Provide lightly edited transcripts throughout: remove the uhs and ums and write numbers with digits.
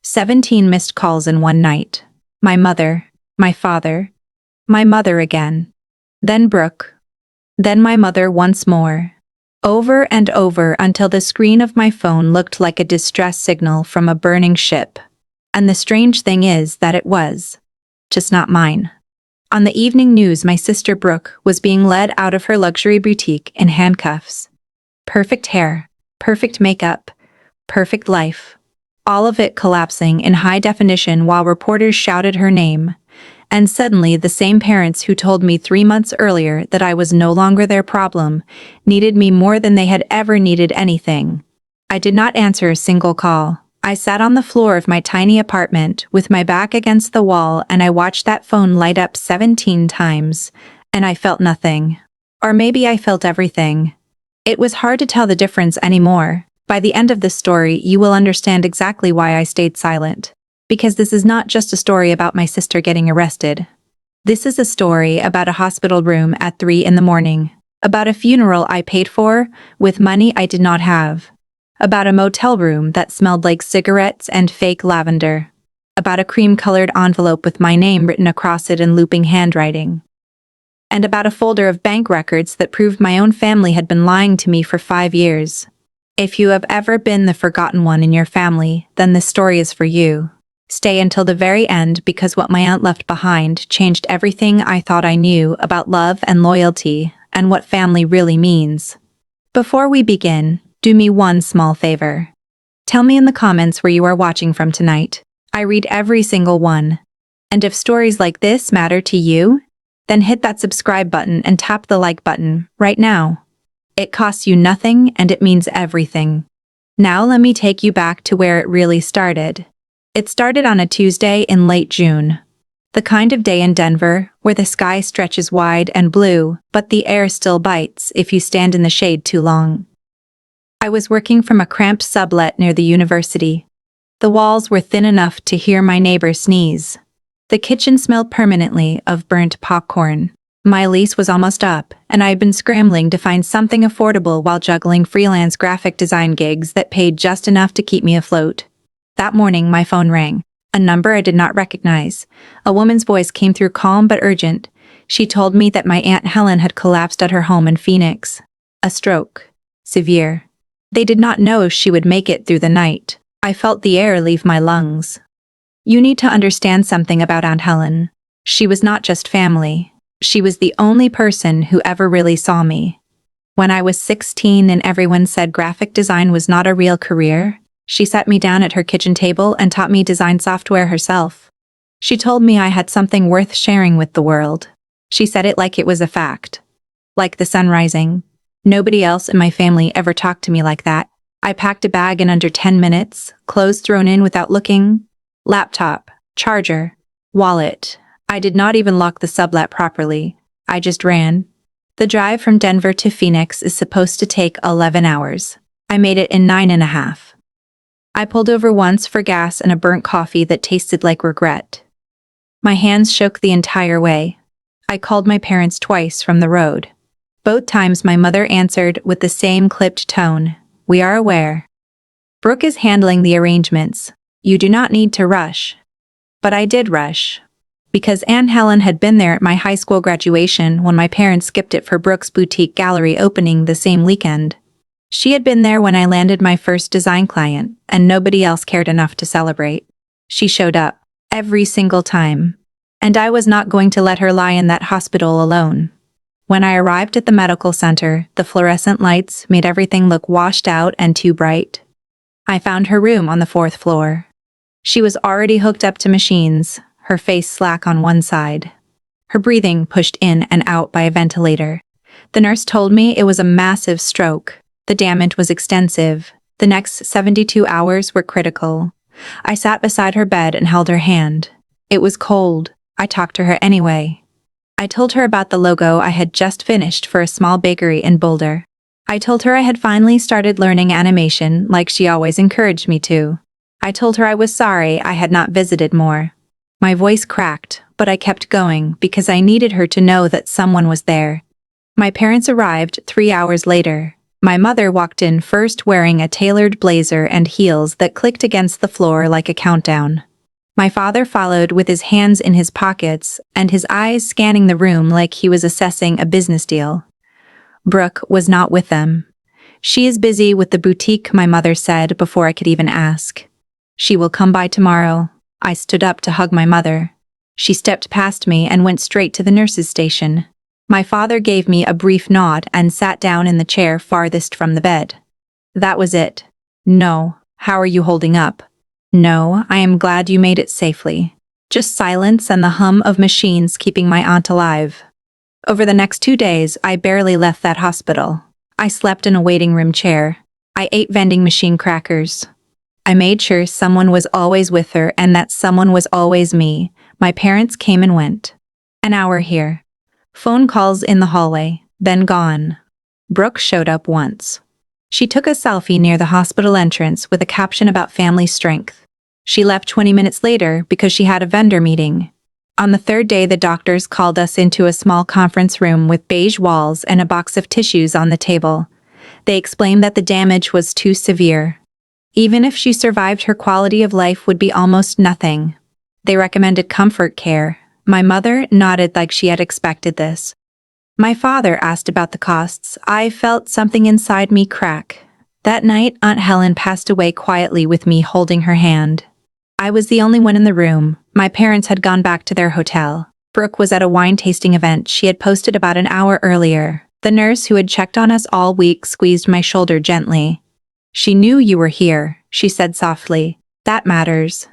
17 missed calls in one night. My mother, my father, my mother again. Then Brooke. Then my mother once more. Over and over until the screen of my phone looked like a distress signal from a burning ship. And the strange thing is that it was. Just not mine. On the evening news, my sister Brooke was being led out of her luxury boutique in handcuffs. Perfect hair, perfect makeup, perfect life. All of it collapsing in high definition while reporters shouted her name. And suddenly the same parents who told me 3 months earlier that I was no longer their problem needed me more than they had ever needed anything. I did not answer a single call. I sat on the floor of my tiny apartment with my back against the wall and I watched that phone light up 17 times, and I felt nothing. Or maybe I felt everything. It was hard to tell the difference anymore. By the end of this story, you will understand exactly why I stayed silent. Because this is not just a story about my sister getting arrested. This is a story about a hospital room at 3 in the morning. About a funeral I paid for with money I did not have. About a motel room that smelled like cigarettes and fake lavender. About a cream-colored envelope with my name written across it in looping handwriting. And about a folder of bank records that proved my own family had been lying to me for 5 years. If you have ever been the forgotten one in your family, then this story is for you. Stay until the very end because what my aunt left behind changed everything I thought I knew about love and loyalty and what family really means. Before we begin, do me one small favor. Tell me in the comments where you are watching from tonight. I read every single one. And if stories like this matter to you, then hit that subscribe button and tap the like button right now. It costs you nothing and it means everything. Now let me take you back to where it really started. It started on a Tuesday in late June. The kind of day in Denver where the sky stretches wide and blue, but the air still bites if you stand in the shade too long. I was working from a cramped sublet near the university. The walls were thin enough to hear my neighbor sneeze. The kitchen smelled permanently of burnt popcorn. My lease was almost up, and I had been scrambling to find something affordable while juggling freelance graphic design gigs that paid just enough to keep me afloat. That morning, my phone rang. A number I did not recognize. A woman's voice came through calm but urgent. She told me that my Aunt Helen had collapsed at her home in Phoenix. A stroke. Severe. They did not know if she would make it through the night. I felt the air leave my lungs. You need to understand something about Aunt Helen. She was not just family. She was the only person who ever really saw me. When I was 16 and everyone said graphic design was not a real career, she sat me down at her kitchen table and taught me design software herself. She told me I had something worth sharing with the world. She said it like it was a fact. Like the sun rising. Nobody else in my family ever talked to me like that. I packed a bag in under 10 minutes, clothes thrown in without looking, laptop, charger, wallet. I did not even lock the sublet properly. I just ran. The drive from Denver to Phoenix is supposed to take 11 hours. I made it in 9.5. I pulled over once for gas and a burnt coffee that tasted like regret. My hands shook the entire way. I called my parents twice from the road. Both times my mother answered with the same clipped tone. We are aware. Brooke is handling the arrangements. You do not need to rush. But I did rush. Because Aunt Helen had been there at my high school graduation when my parents skipped it for Brooke's boutique gallery opening the same weekend. She had been there when I landed my first design client, and nobody else cared enough to celebrate. She showed up, every single time. And I was not going to let her lie in that hospital alone. When I arrived at the medical center, the fluorescent lights made everything look washed out and too bright. I found her room on the 4th floor. She was already hooked up to machines, her face slack on one side. Her breathing pushed in and out by a ventilator. The nurse told me it was a massive stroke. The damage was extensive. The next 72 hours were critical. I sat beside her bed and held her hand. It was cold. I talked to her anyway. I told her about the logo I had just finished for a small bakery in Boulder. I told her I had finally started learning animation like she always encouraged me to. I told her I was sorry I had not visited more. My voice cracked, but I kept going because I needed her to know that someone was there. My parents arrived 3 hours later. My mother walked in first wearing a tailored blazer and heels that clicked against the floor like a countdown. My father followed with his hands in his pockets and his eyes scanning the room like he was assessing a business deal. Brooke was not with them. She is busy with the boutique, my mother said before I could even ask. She will come by tomorrow. I stood up to hug my mother. She stepped past me and went straight to the nurse's station. My father gave me a brief nod and sat down in the chair farthest from the bed. That was it. No. How are you holding up? No, I am glad you made it safely. Just silence and the hum of machines keeping my aunt alive. Over the next 2 days, I barely left that hospital. I slept in a waiting room chair. I ate vending machine crackers. I made sure someone was always with her and that someone was always me. My parents came and went. An hour here. Phone calls in the hallway, then gone. Brooke showed up once. She took a selfie near the hospital entrance with a caption about family strength. She left 20 minutes later because she had a vendor meeting. On the third day, the doctors called us into a small conference room with beige walls and a box of tissues on the table. They explained that the damage was too severe. Even if she survived, her quality of life would be almost nothing. They recommended comfort care. My mother nodded like she had expected this. My father asked about the costs. I felt something inside me crack. That night, Aunt Helen passed away quietly with me holding her hand. I was the only one in the room. My parents had gone back to their hotel. Brooke was at a wine tasting event she had posted about an hour earlier. The nurse who had checked on us all week squeezed my shoulder gently. She knew you were here, she said softly. That matters.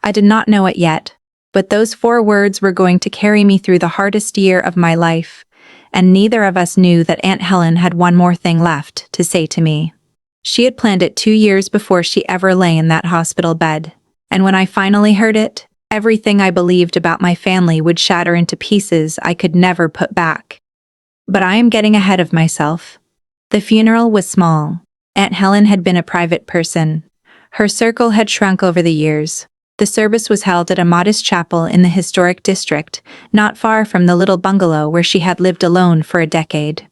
I did not know it yet, but those 4 words were going to carry me through the hardest year of my life, and neither of us knew that Aunt Helen had one more thing left to say to me. She had planned it 2 years before she ever lay in that hospital bed. And when I finally heard it, everything I believed about my family would shatter into pieces I could never put back. But I am getting ahead of myself. The funeral was small. Aunt Helen had been a private person. Her circle had shrunk over the years. The service was held at a modest chapel in the historic district, not far from the little bungalow where she had lived alone for a decade.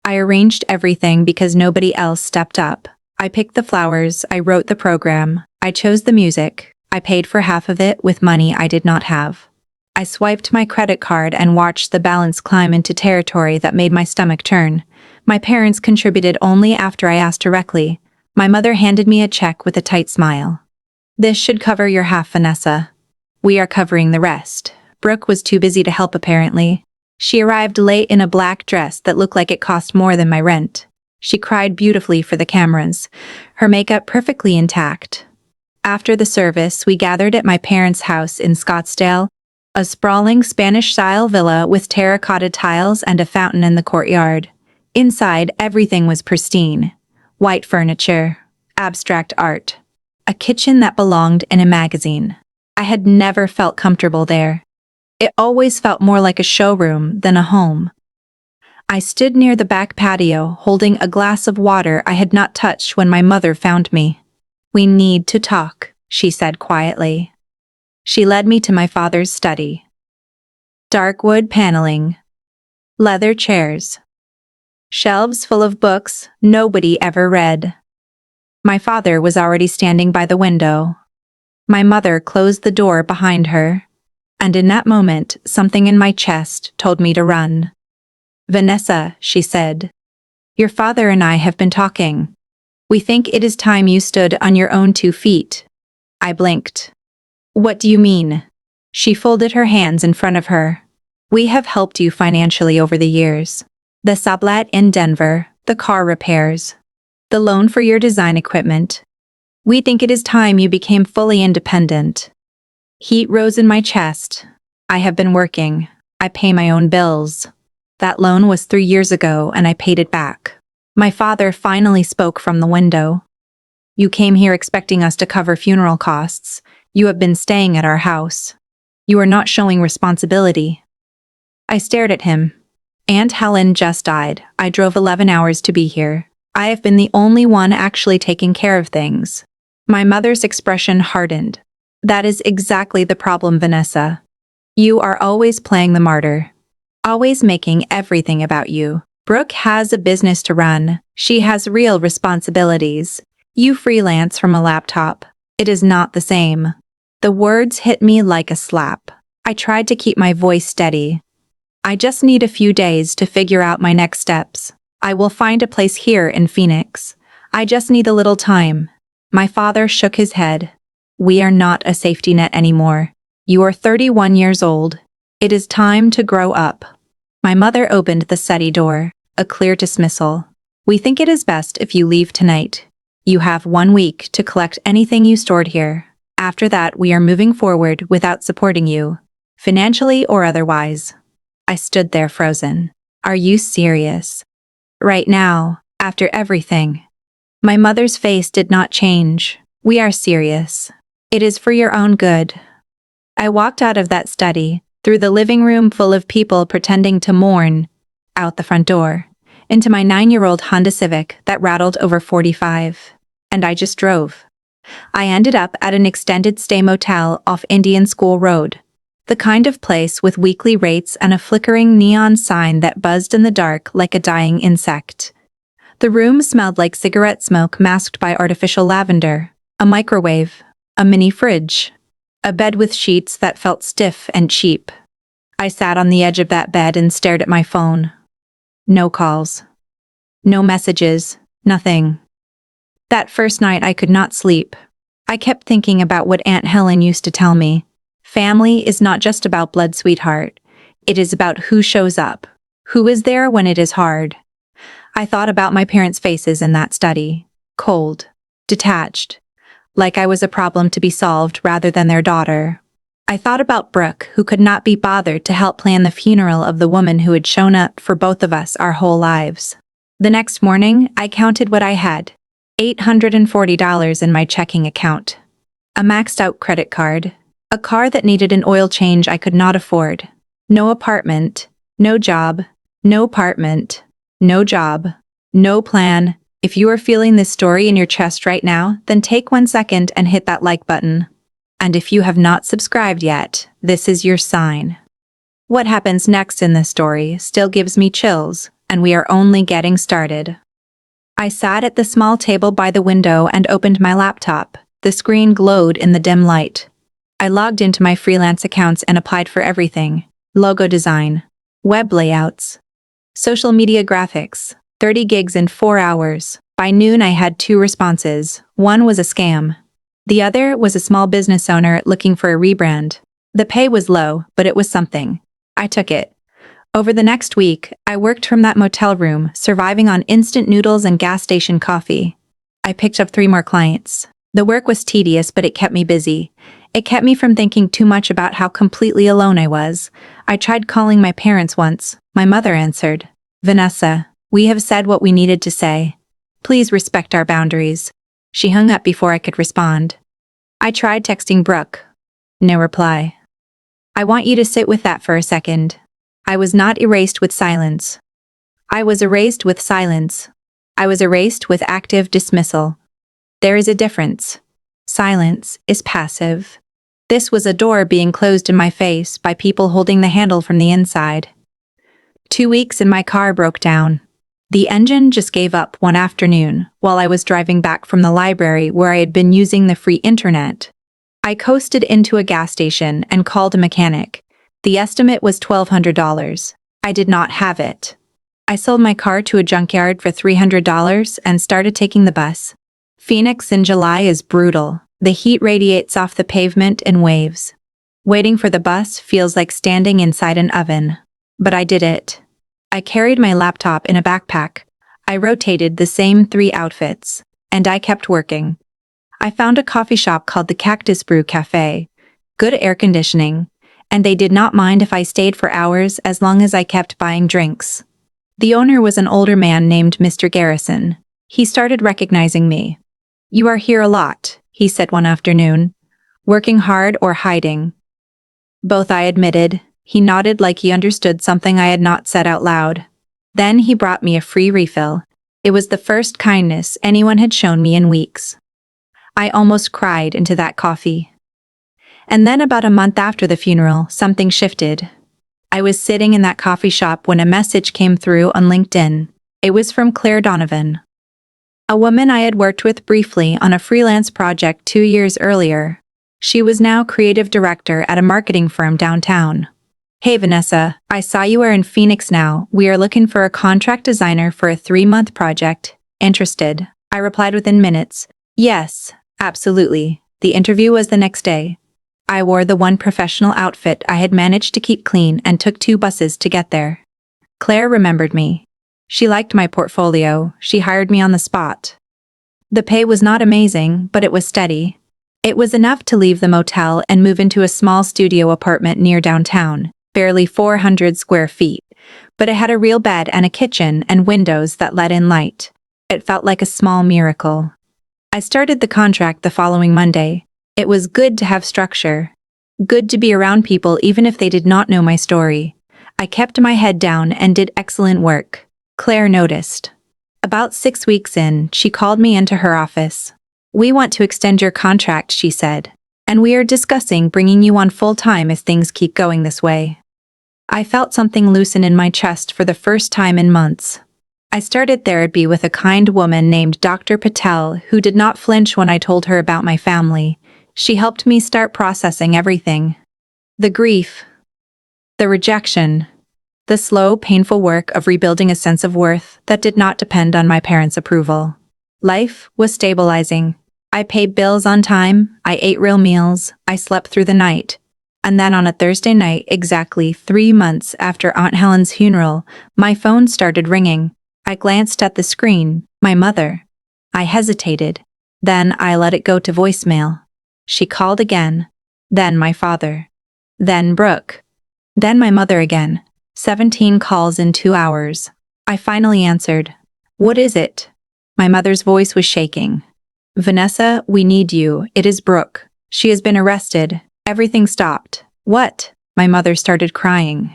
I arranged everything because nobody else stepped up. I picked the flowers, I wrote the program, I chose the music. I paid for half of it with money I did not have. I swiped my credit card and watched the balance climb into territory that made my stomach turn. My parents contributed only after I asked directly. My mother handed me a check with a tight smile. This should cover your half, Vanessa. We are covering the rest. Brooke was too busy to help apparently. She arrived late in a black dress that looked like it cost more than my rent. She cried beautifully for the cameras, her makeup perfectly intact. After the service, we gathered at my parents' house in Scottsdale, a sprawling Spanish-style villa with terracotta tiles and a fountain in the courtyard. Inside, everything was pristine. White furniture, abstract art, a kitchen that belonged in a magazine. I had never felt comfortable there. It always felt more like a showroom than a home. I stood near the back patio, holding a glass of water I had not touched when my mother found me. We need to talk, she said quietly. She led me to my father's study. Dark wood paneling. Leather chairs. Shelves full of books nobody ever read. My father was already standing by the window. My mother closed the door behind her. And in that moment, something in my chest told me to run. Vanessa, she said. Your father and I have been talking. We think it is time you stood on your own 2 feet. I blinked. What do you mean? She folded her hands in front of her. We have helped you financially over the years. The sublet in Denver, the car repairs, the loan for your design equipment. We think it is time you became fully independent. Heat rose in my chest. I have been working. I pay my own bills. That loan was 3 years ago and I paid it back. My father finally spoke from the window. You came here expecting us to cover funeral costs. You have been staying at our house. You are not showing responsibility. I stared at him. Aunt Helen just died. I drove 11 hours to be here. I have been the only one actually taking care of things. My mother's expression hardened. That is exactly the problem, Vanessa. You are always playing the martyr. Always making everything about you. Brooke has a business to run. She has real responsibilities. You freelance from a laptop. It is not the same. The words hit me like a slap. I tried to keep my voice steady. I just need a few days to figure out my next steps. I will find a place here in Phoenix. I just need a little time. My father shook his head. We are not a safety net anymore. You are 31 years old. It is time to grow up. My mother opened the study door, a clear dismissal. We think it is best if you leave tonight. You have 1 week to collect anything you stored here. After that, we are moving forward without supporting you, financially or otherwise. I stood there frozen. Are you serious? Right now, after everything. My mother's face did not change. We are serious. It is for your own good. I walked out of that study, through the living room full of people pretending to mourn, out the front door, into my 9-year-old Honda Civic that rattled over 45. And I just drove. I ended up at an extended stay motel off Indian School Road. The kind of place with weekly rates and a flickering neon sign that buzzed in the dark like a dying insect. The room smelled like cigarette smoke masked by artificial lavender, a microwave, a mini fridge, a bed with sheets that felt stiff and cheap. I sat on the edge of that bed and stared at my phone. No calls. No messages. Nothing. That first night I could not sleep. I kept thinking about what Aunt Helen used to tell me. Family is not just about blood, sweetheart. It is about who shows up, who is there when it is hard. I thought about my parents' faces in that study. Cold. Detached. Like I was a problem to be solved rather than their daughter. I thought about Brooke, who could not be bothered to help plan the funeral of the woman who had shown up for both of us our whole lives. The next morning, I counted what I had. $840 in my checking account. A maxed-out credit card. A car that needed an oil change I could not afford. No apartment. No job. No apartment. No job. No plan. If you are feeling this story in your chest right now, then take 1 second and hit that like button. And if you have not subscribed yet, this is your sign. What happens next in this story still gives me chills, and we are only getting started. I sat at the small table by the window and opened my laptop. The screen glowed in the dim light. I logged into my freelance accounts and applied for everything. Logo design, web layouts, social media graphics, 30 gigs in 4 hours. By noon I had 2 responses. One was a scam. The other was a small business owner looking for a rebrand. The pay was low, but it was something. I took it. Over the next week, I worked from that motel room, surviving on instant noodles and gas station coffee. I picked up 3 more clients. The work was tedious, but it kept me busy. It kept me from thinking too much about how completely alone I was. I tried calling my parents once. My mother answered. Vanessa, we have said what we needed to say. Please respect our boundaries. She hung up before I could respond. I tried texting Brooke. No reply. I want you to sit with that for a second. I was not erased with silence. I was erased with silence. I was erased with active dismissal. There is a difference. Silence is passive. This was a door being closed in my face by people holding the handle from the inside. 2 weeks and my car broke down. The engine just gave up one afternoon while I was driving back from the library where I had been using the free internet. I coasted into a gas station and called a mechanic. The estimate was $1,200. I did not have it. I sold my car to a junkyard for $300 and started taking the bus. Phoenix in July is brutal. The heat radiates off the pavement in waves. Waiting for the bus feels like standing inside an oven. But I did it. I carried my laptop in a backpack. I rotated the same 3 outfits. And I kept working. I found a coffee shop called the Cactus Brew Cafe. Good air conditioning. And they did not mind if I stayed for hours as long as I kept buying drinks. The owner was an older man named Mr. Garrison. He started recognizing me. You are here a lot, he said one afternoon. Working hard or hiding? Both, I admitted. He nodded like he understood something I had not said out loud. Then he brought me a free refill. It was the first kindness anyone had shown me in weeks. I almost cried into that coffee. And then about a month after the funeral, something shifted. I was sitting in that coffee shop when a message came through on LinkedIn. It was from Claire Donovan, a woman I had worked with briefly on a freelance project 2 years earlier. She was now creative director at a marketing firm downtown. "Hey Vanessa, I saw you are in Phoenix now. We are looking for a contract designer for a 3-month project. Interested?" I replied within minutes. "Yes, absolutely." The interview was the next day. I wore the one professional outfit I had managed to keep clean and took 2 buses to get there. Claire remembered me. She liked my portfolio. She hired me on the spot. The pay was not amazing, but it was steady. It was enough to leave the motel and move into a small studio apartment near downtown, barely 400 square feet, but it had a real bed and a kitchen and windows that let in light. It felt like a small miracle. I started the contract the following Monday. It was good to have structure. Good to be around people even if they did not know my story. I kept my head down and did excellent work. Claire noticed. About 6 weeks in, she called me into her office. "We want to extend your contract," she said, "and we are discussing bringing you on full-time if things keep going this way." I felt something loosen in my chest for the first time in months. I started therapy with a kind woman named Dr. Patel who did not flinch when I told her about my family. She helped me start processing everything. The grief, the rejection, the slow, painful work of rebuilding a sense of worth that did not depend on my parents' approval. Life was stabilizing. I paid bills on time, I ate real meals, I slept through the night. And then on a Thursday night, exactly 3 months after Aunt Helen's funeral, my phone started ringing. I glanced at the screen. My mother. I hesitated. Then I let it go to voicemail. She called again. Then my father. Then Brooke. Then my mother again. 17 calls in 2 hours. I finally answered. "What is it?" My mother's voice was shaking. "Vanessa, we need you. It is Brooke. She has been arrested. Everything stopped." "What?" My mother started crying.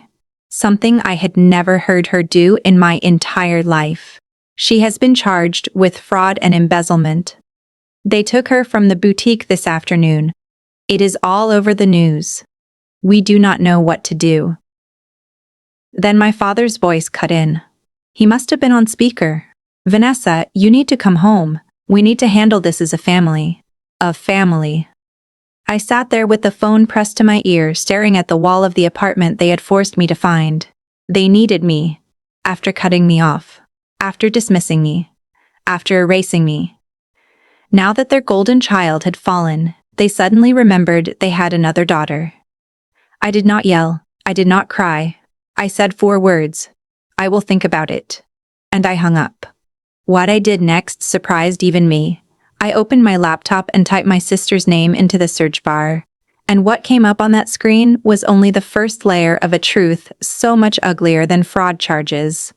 Something I had never heard her do in my entire life. "She has been charged with fraud and embezzlement. They took her from the boutique this afternoon. It is all over the news. We do not know what to do." Then my father's voice cut in. He must have been on speaker. "Vanessa, you need to come home. We need to handle this as a family." A family. I sat there with the phone pressed to my ear, staring at the wall of the apartment they had forced me to find. They needed me. After cutting me off. After dismissing me. After erasing me. Now that their golden child had fallen, they suddenly remembered they had another daughter. I did not yell. I did not cry. I said 4 words. "I will think about it." And I hung up. What I did next surprised even me. I opened my laptop and typed my sister's name into the search bar. And what came up on that screen was only the first layer of a truth so much uglier than fraud charges.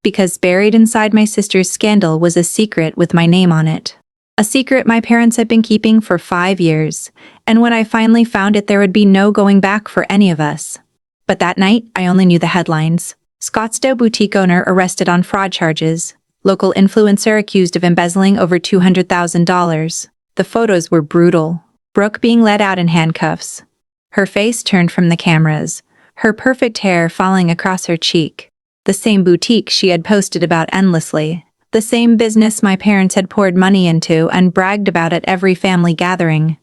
Because buried inside my sister's scandal was a secret with my name on it. A secret my parents had been keeping for 5 years, and when I finally found it there would be no going back for any of us. But that night, I only knew the headlines. Scottsdale boutique owner arrested on fraud charges. Local influencer accused of embezzling over $200,000. The photos were brutal. Brooke being led out in handcuffs. Her face turned from the cameras. Her perfect hair falling across her cheek. The same boutique she had posted about endlessly. The same business my parents had poured money into and bragged about at every family gathering.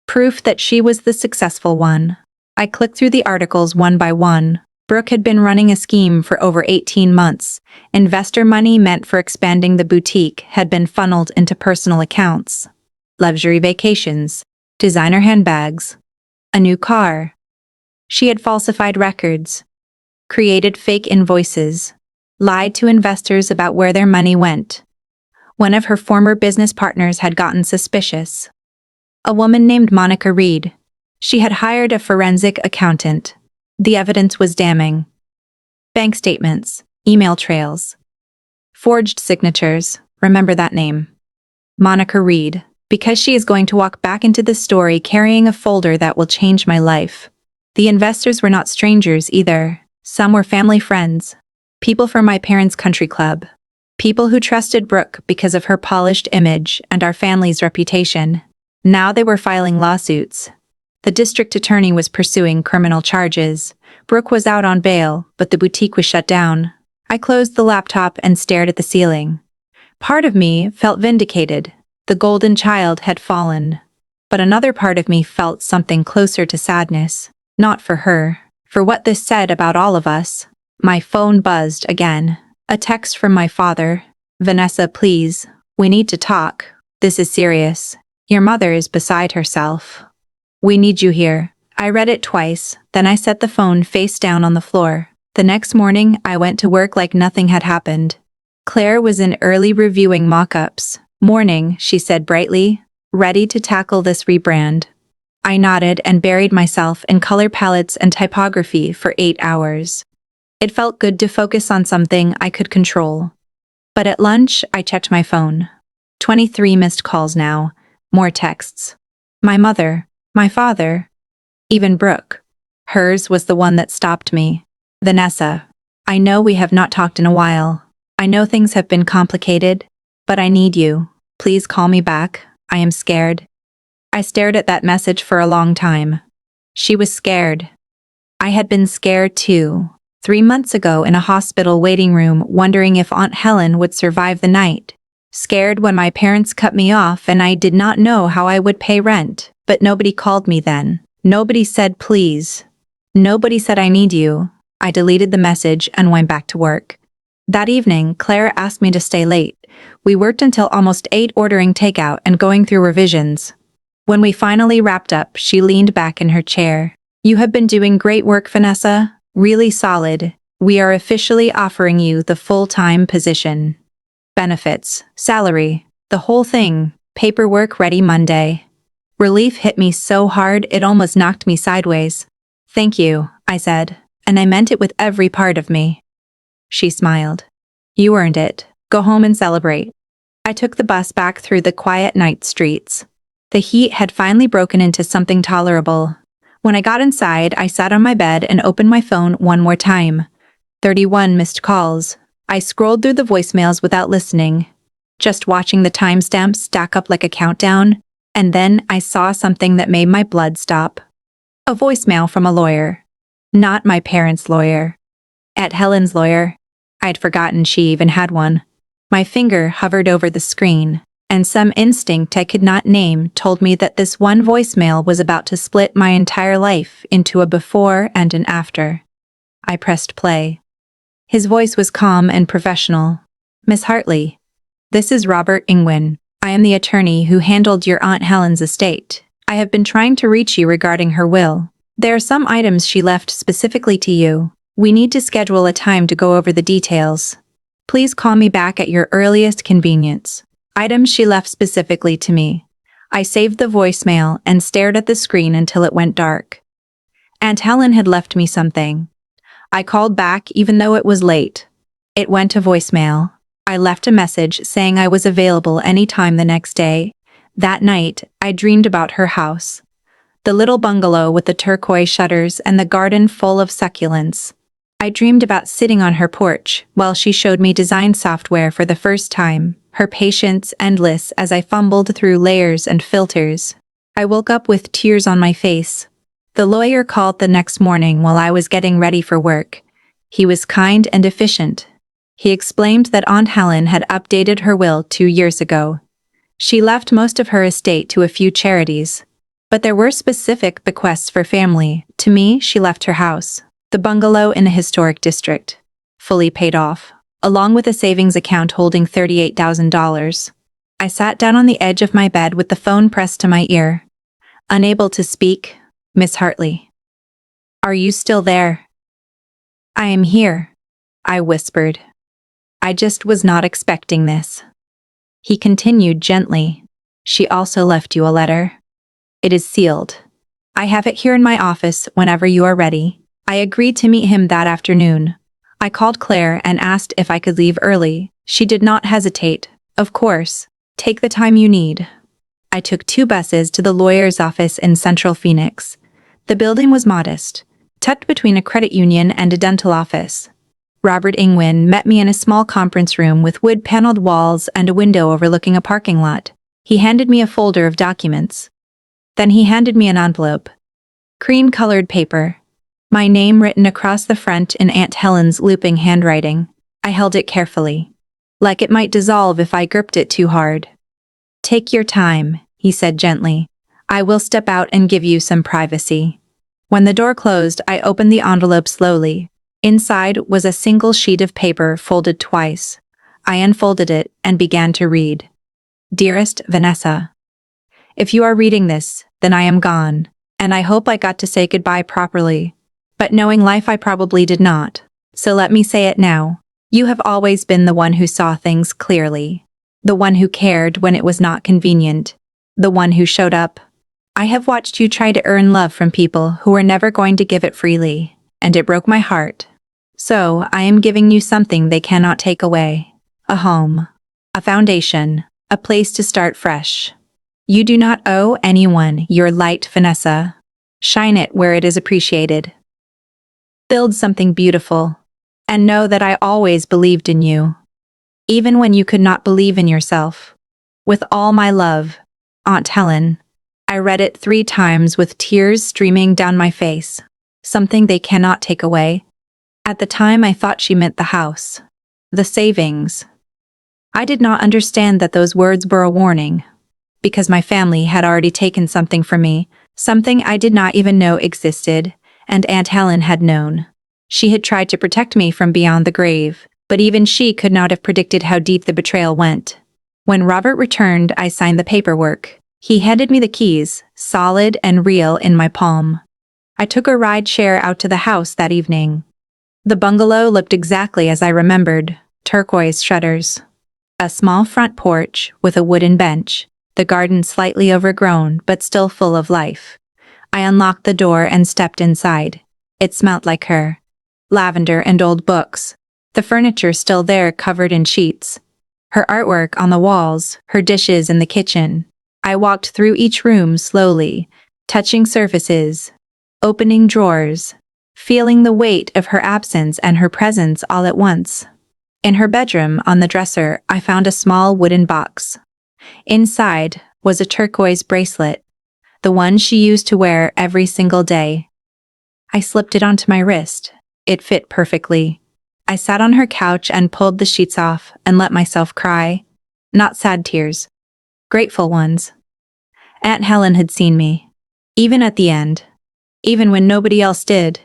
Proof that she was the successful one. I clicked through the articles one by one. Brooke had been running a scheme for over 18 months. Investor money meant for expanding the boutique had been funneled into personal accounts. Luxury vacations, designer handbags, a new car. She had falsified records, created fake invoices, lied to investors about where their money went. One of her former business partners had gotten suspicious. A woman named Monica Reed. She had hired a forensic accountant. The evidence was damning. Bank statements, email trails, forged signatures. Remember that name. Monica Reed. Because she is going to walk back into the story carrying a folder that will change my life. The investors were not strangers either. Some were family friends. People from my parents' country club. People who trusted Brooke because of her polished image and our family's reputation. Now they were filing lawsuits. The district attorney was pursuing criminal charges. Brooke was out on bail, but the boutique was shut down. I closed the laptop and stared at the ceiling. Part of me felt vindicated. The golden child had fallen. But another part of me felt something closer to sadness. Not for her. For what this said about all of us. My phone buzzed again. A text from my father. "Vanessa, please. We need to talk. This is serious. Your mother is beside herself. We need you here." I read it twice, then I set the phone face down on the floor. The next morning, I went to work like nothing had happened. Claire was in early reviewing mock-ups. "Morning," she said brightly. "Ready to tackle this rebrand?" I nodded and buried myself in color palettes and typography for 8 hours. It felt good to focus on something I could control. But at lunch, I checked my phone. 23 missed calls now. More texts. My mother, my father, even Brooke. Hers was the one that stopped me. "Vanessa, I know we have not talked in a while. I know things have been complicated, but I need you. Please call me back. I am scared." I stared at that message for a long time. She was scared. I had been scared too. 3 months ago in a hospital waiting room, wondering if Aunt Helen would survive the night. Scared when my parents cut me off and I did not know how I would pay rent, but nobody called me then. Nobody said please. Nobody said I need you. I deleted the message and went back to work. That evening, Claire asked me to stay late. We worked until almost 8 ordering takeout and going through revisions. When we finally wrapped up, she leaned back in her chair. "You have been doing great work, Vanessa. Really solid. We are officially offering you the full-time position. Benefits, salary, the whole thing. Paperwork ready Monday." Relief hit me so hard it almost knocked me sideways. "Thank you," I said, and I meant it with every part of me. She smiled. "You earned it. Go home and celebrate." I took the bus back through the quiet night streets. The heat had finally broken into something tolerable. When I got inside, I sat on my bed and opened my phone one more time. 31 missed calls. I scrolled through the voicemails without listening, just watching the timestamps stack up like a countdown, and then I saw something that made my blood stop. A voicemail from a lawyer. Not my parents' lawyer. Aunt Helen's lawyer. I'd forgotten she even had one. My finger hovered over the screen, and some instinct I could not name told me that this one voicemail was about to split my entire life into a before and an after. I pressed play. His voice was calm and professional. "Miss Hartley, this is Robert Ingwin. I am the attorney who handled your Aunt Helen's estate. I have been trying to reach you regarding her will. There are some items she left specifically to you. We need to schedule a time to go over the details. Please call me back at your earliest convenience." Items she left specifically to me. I saved the voicemail and stared at the screen until it went dark. Aunt Helen had left me something. I called back even though it was late. It went to voicemail. I left a message saying I was available anytime the next day. That night, I dreamed about her house. The little bungalow with the turquoise shutters and the garden full of succulents. I dreamed about sitting on her porch while she showed me design software for the first time, her patience endless as I fumbled through layers and filters. I woke up with tears on my face. The lawyer called the next morning while I was getting ready for work. He was kind and efficient. He explained that Aunt Helen had updated her will 2 years ago. She left most of her estate to a few charities. But there were specific bequests for family. To me, she left her house, the bungalow in a historic district, fully paid off, along with a savings account holding $38,000. I sat down on the edge of my bed with the phone pressed to my ear. Unable to speak, "Miss Hartley. Are you still there?" "I am here," I whispered. "I just was not expecting this." He continued gently. "She also left you a letter. It is sealed. I have it here in my office whenever you are ready." I agreed to meet him that afternoon. I called Claire and asked if I could leave early. She did not hesitate. "Of course. Take the time you need." I took 2 buses to the lawyer's office in Central Phoenix. The building was modest, tucked between a credit union and a dental office. Robert Ingwin met me in a small conference room with wood-paneled walls and a window overlooking a parking lot. He handed me a folder of documents. Then he handed me an envelope. Cream-colored paper. My name written across the front in Aunt Helen's looping handwriting. I held it carefully, like it might dissolve if I gripped it too hard. "Take your time," he said gently. "I will step out and give you some privacy." When the door closed, I opened the envelope slowly. Inside was a single sheet of paper folded twice. I unfolded it and began to read. "Dearest Vanessa, if you are reading this, then I am gone, and I hope I got to say goodbye properly. But knowing life, I probably did not. So let me say it now. You have always been the one who saw things clearly. The one who cared when it was not convenient. The one who showed up. I have watched you try to earn love from people who were never going to give it freely, and it broke my heart. So I am giving you something they cannot take away. A home. A foundation. A place to start fresh. You do not owe anyone your light, Vanessa. Shine it where it is appreciated. Build something beautiful. And know that I always believed in you. Even when you could not believe in yourself. With all my love, Aunt Helen." I read it 3 times with tears streaming down my face. Something they cannot take away. At the time, I thought she meant the house. The savings. I did not understand that those words were a warning. Because my family had already taken something from me, something I did not even know existed, and Aunt Helen had known. She had tried to protect me from beyond the grave, but even she could not have predicted how deep the betrayal went. When Robert returned, I signed the paperwork. He handed me the keys, solid and real, in my palm. I took a ride share out to the house that evening. The bungalow looked exactly as I remembered, turquoise shutters. A small front porch with a wooden bench, the garden slightly overgrown but still full of life. I unlocked the door and stepped inside. It smelled like her. Lavender and old books. The furniture still there, covered in sheets. Her artwork on the walls, her dishes in the kitchen. I walked through each room slowly, touching surfaces, opening drawers, feeling the weight of her absence and her presence all at once. In her bedroom, on the dresser, I found a small wooden box. Inside was a turquoise bracelet, the one she used to wear every single day. I slipped it onto my wrist. It fit perfectly. I sat on her couch and pulled the sheets off and let myself cry. Not sad tears. Grateful ones. Aunt Helen had seen me. Even at the end. Even when nobody else did.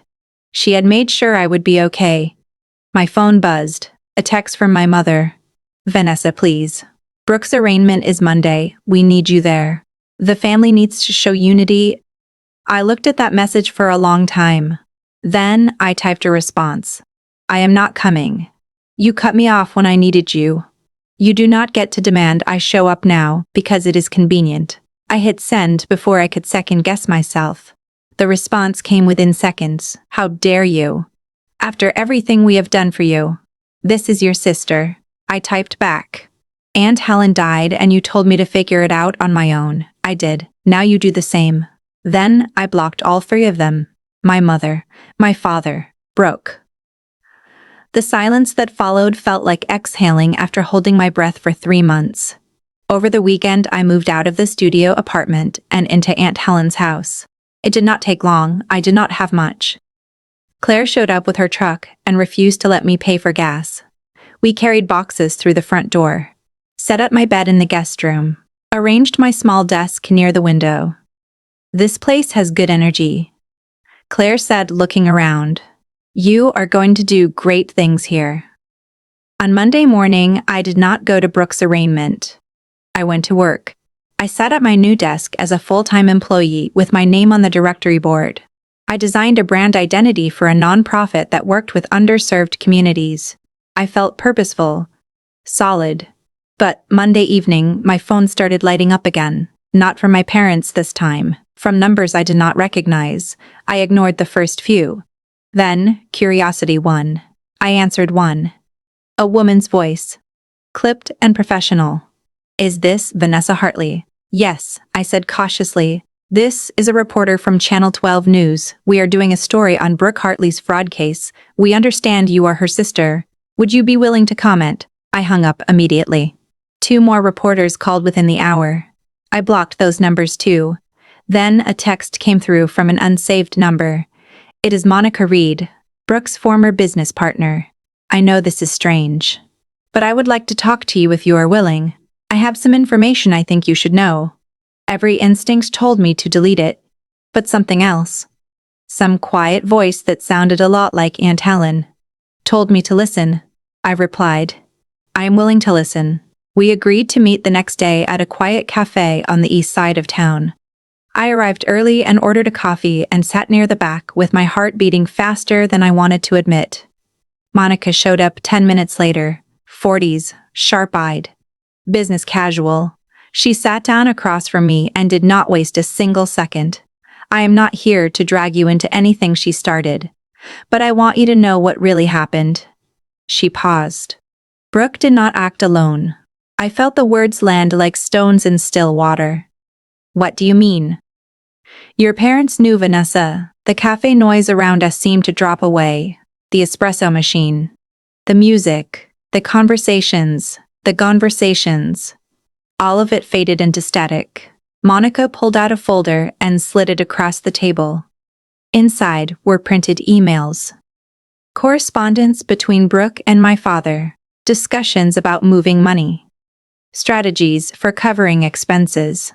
She had made sure I would be okay. My phone buzzed. A text from my mother. "Vanessa, please. Brooke's arraignment is Monday. We need you there. The family needs to show unity." I looked at that message for a long time. Then I typed a response. "I am not coming. You cut me off when I needed you. You do not get to demand I show up now because it is convenient." I hit send before I could second-guess myself. The response came within seconds. "How dare you? After everything we have done for you. This is your sister." I typed back. "Aunt Helen died and you told me to figure it out on my own. I did. Now you do the same." Then I blocked all 3 of them. My mother, my father, Brooke. The silence that followed felt like exhaling after holding my breath for 3 months. Over the weekend, I moved out of the studio apartment and into Aunt Helen's house. It did not take long. I did not have much. Claire showed up with her truck and refused to let me pay for gas. We carried boxes through the front door, set up my bed in the guest room, arranged my small desk near the window. "This place has good energy," Claire said, looking around. "You are going to do great things here." On Monday morning, I did not go to Brooke's arraignment. I went to work. I sat at my new desk as a full-time employee with my name on the directory board. I designed a brand identity for a nonprofit that worked with underserved communities. I felt purposeful, solid. But Monday evening, my phone started lighting up again. Not from my parents this time, from numbers I did not recognize. I ignored the first few. Then, curiosity won. I answered one. A woman's voice. Clipped and professional. "Is this Vanessa Hartley?" "Yes," I said cautiously. "This is a reporter from Channel 12 News. We are doing a story on Brooke Hartley's fraud case. We understand you are her sister. Would you be willing to comment?" I hung up immediately. 2 more reporters called within the hour. I blocked those numbers too. Then a text came through from an unsaved number. It is Monica Reed, Brooke's former business partner. I know this is strange, but I would like to talk to you if you are willing. I have some information I think you should know. Every instinct told me to delete it, but something else, some quiet voice that sounded a lot like Aunt Helen, told me to listen. I replied, I am willing to listen. We agreed to meet the next day at a quiet cafe on the east side of town. I arrived early and ordered a coffee and sat near the back with my heart beating faster than I wanted to admit. Monica showed up 10 minutes later, 40s, sharp-eyed, business casual. She sat down across from me and did not waste a single second. I am not here to drag you into anything she started, but I want you to know what really happened. She paused. Brooke did not act alone. I felt the words land like stones in still water. What do you mean? Your parents knew Vanessa. The cafe noise around us seemed to drop away. The espresso machine. The music. The conversations. All of it faded into static. Monica pulled out a folder and slid it across the table. Inside were printed emails. Correspondence between Brooke and my father. Discussions about moving money. Strategies for covering expenses.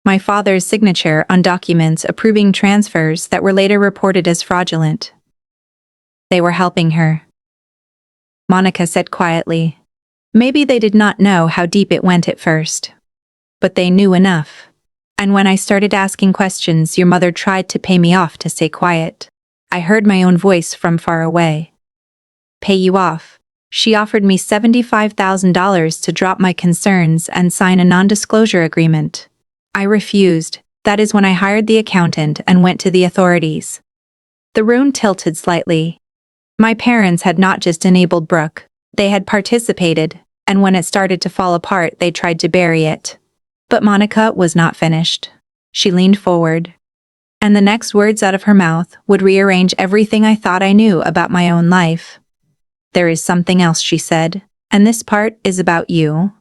My father's signature on documents approving transfers that were later reported as fraudulent. They were helping her. Monica said quietly. Maybe they did not know how deep it went at first. But they knew enough. And when I started asking questions, your mother tried to pay me off to stay quiet. I heard my own voice from far away. Pay you off. She offered me $75,000 to drop my concerns and sign a non-disclosure agreement. I refused. That is when I hired the accountant and went to the authorities. The room tilted slightly. My parents had not just enabled Brooke, they had participated, and when it started to fall apart, they tried to bury it. But Monica was not finished. She leaned forward, and the next words out of her mouth would rearrange everything I thought I knew about my own life. There is something else, she said, and this part is about you.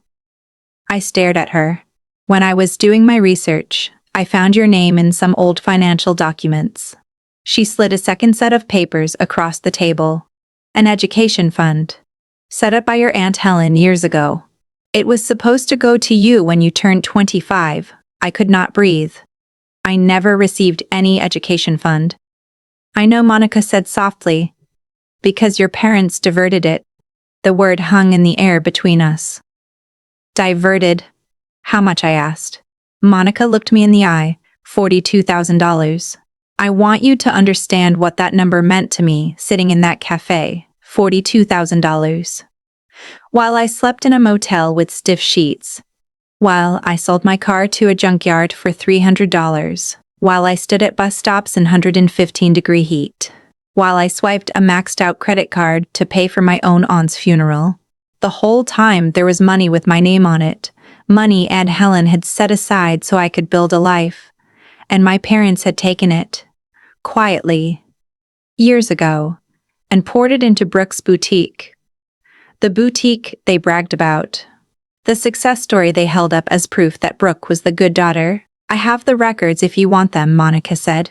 I stared at her. When I was doing my research, I found your name in some old financial documents. She slid a second set of papers across the table. An education fund, set up by your Aunt Helen years ago. It was supposed to go to you when you turned 25. I could not breathe. I never received any education fund. I know, Monica said softly, because your parents diverted it. The word hung in the air between us. Diverted? How much? I asked. Monica looked me in the eye. $42,000. I want you to understand what that number meant to me sitting in that cafe. $42,000. While I slept in a motel with stiff sheets. While I sold my car to a junkyard for $300. While I stood at bus stops in 115-degree heat. While I swiped a maxed-out credit card to pay for my own aunt's funeral. The whole time there was money with my name on it. Money Aunt Helen had set aside so I could build a life. And my parents had taken it, quietly, years ago, and poured it into Brooke's boutique. The boutique they bragged about. The success story they held up as proof that Brooke was the good daughter. I have the records if you want them, Monica said.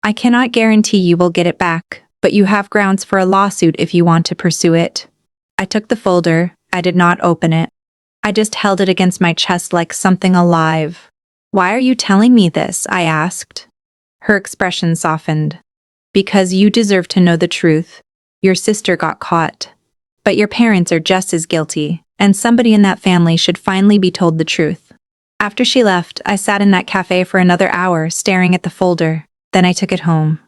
I cannot guarantee you will get it back, but you have grounds for a lawsuit if you want to pursue it. I took the folder. I did not open it. I just held it against my chest like something alive. Why are you telling me this? I asked. Her expression softened. Because you deserve to know the truth. Your sister got caught. But your parents are just as guilty, and somebody in that family should finally be told the truth. After she left, I sat in that cafe for another hour staring at the folder. Then I took it home.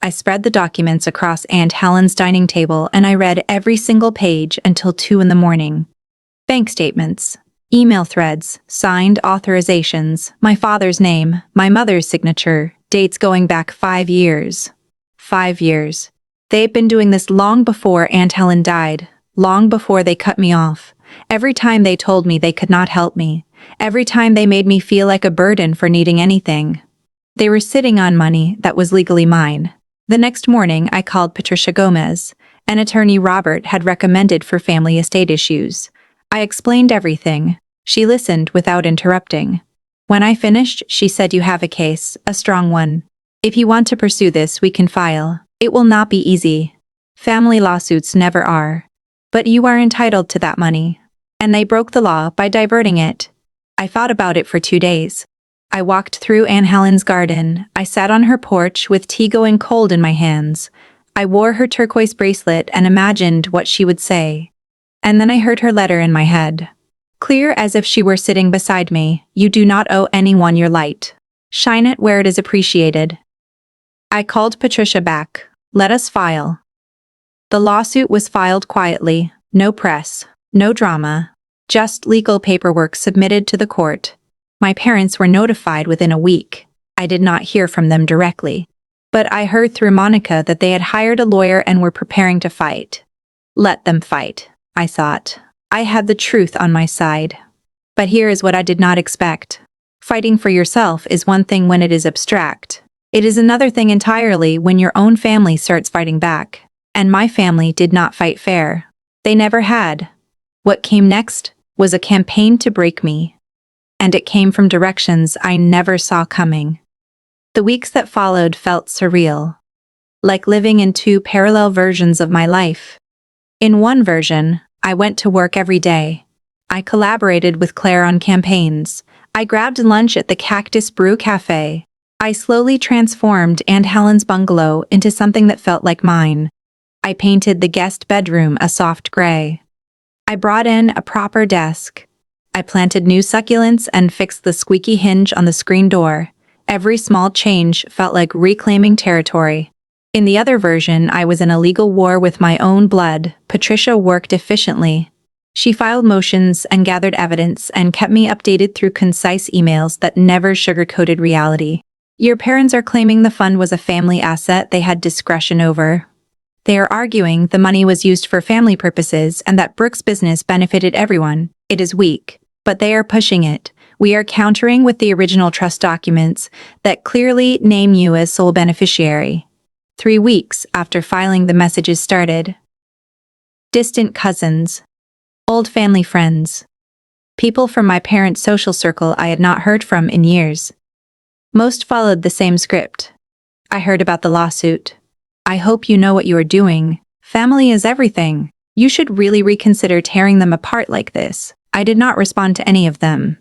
I spread the documents across Aunt Helen's dining table and I read every single page until 2 a.m. Bank statements, email threads, signed authorizations, my father's name, my mother's signature, dates going back 5 years. 5 years. They'd been doing this long before Aunt Helen died, long before they cut me off. Every time they told me they could not help me, every time they made me feel like a burden for needing anything. They were sitting on money that was legally mine. The next morning, I called Patricia Gomez, an attorney Robert had recommended for family estate issues. I explained everything. She listened without interrupting. When I finished, she said, "You have a case, a strong one. If you want to pursue this, we can file. It will not be easy. Family lawsuits never are. But you are entitled to that money." And they broke the law by diverting it. I thought about it for 2 days. I walked through Aunt Helen's garden. I sat on her porch with tea going cold in my hands. I wore her turquoise bracelet and imagined what she would say. And then I heard her letter in my head. Clear as if she were sitting beside me. "You do not owe anyone your light. Shine it where it is appreciated." I called Patricia back. "Let us file." The lawsuit was filed quietly. No press. No drama. Just legal paperwork submitted to the court. My parents were notified within a week. I did not hear from them directly. But I heard through Monica that they had hired a lawyer and were preparing to fight. Let them fight, I thought. I had the truth on my side. But here is what I did not expect. Fighting for yourself is one thing when it is abstract. It is another thing entirely when your own family starts fighting back. And my family did not fight fair. They never had. What came next was a campaign to break me. And it came from directions I never saw coming. The weeks that followed felt surreal. Like living in 2 parallel versions of my life. In one version, I went to work every day. I collaborated with Claire on campaigns. I grabbed lunch at the Cactus Brew Cafe. I slowly transformed Aunt Helen's bungalow into something that felt like mine. I painted the guest bedroom a soft gray. I brought in a proper desk. I planted new succulents and fixed the squeaky hinge on the screen door. Every small change felt like reclaiming territory. In the other version, I was in a legal war with my own blood. Patricia worked efficiently. She filed motions and gathered evidence and kept me updated through concise emails that never sugarcoated reality. "Your parents are claiming the fund was a family asset they had discretion over. They are arguing the money was used for family purposes and that Brooke's business benefited everyone. It is weak, but they are pushing it. We are countering with the original trust documents that clearly name you as sole beneficiary." 3 weeks after filing, the messages started. Distant cousins. Old family friends. People from my parents' social circle I had not heard from in years. Most followed the same script. "I heard about the lawsuit. I hope you know what you are doing. Family is everything. You should really reconsider tearing them apart like this." I did not respond to any of them.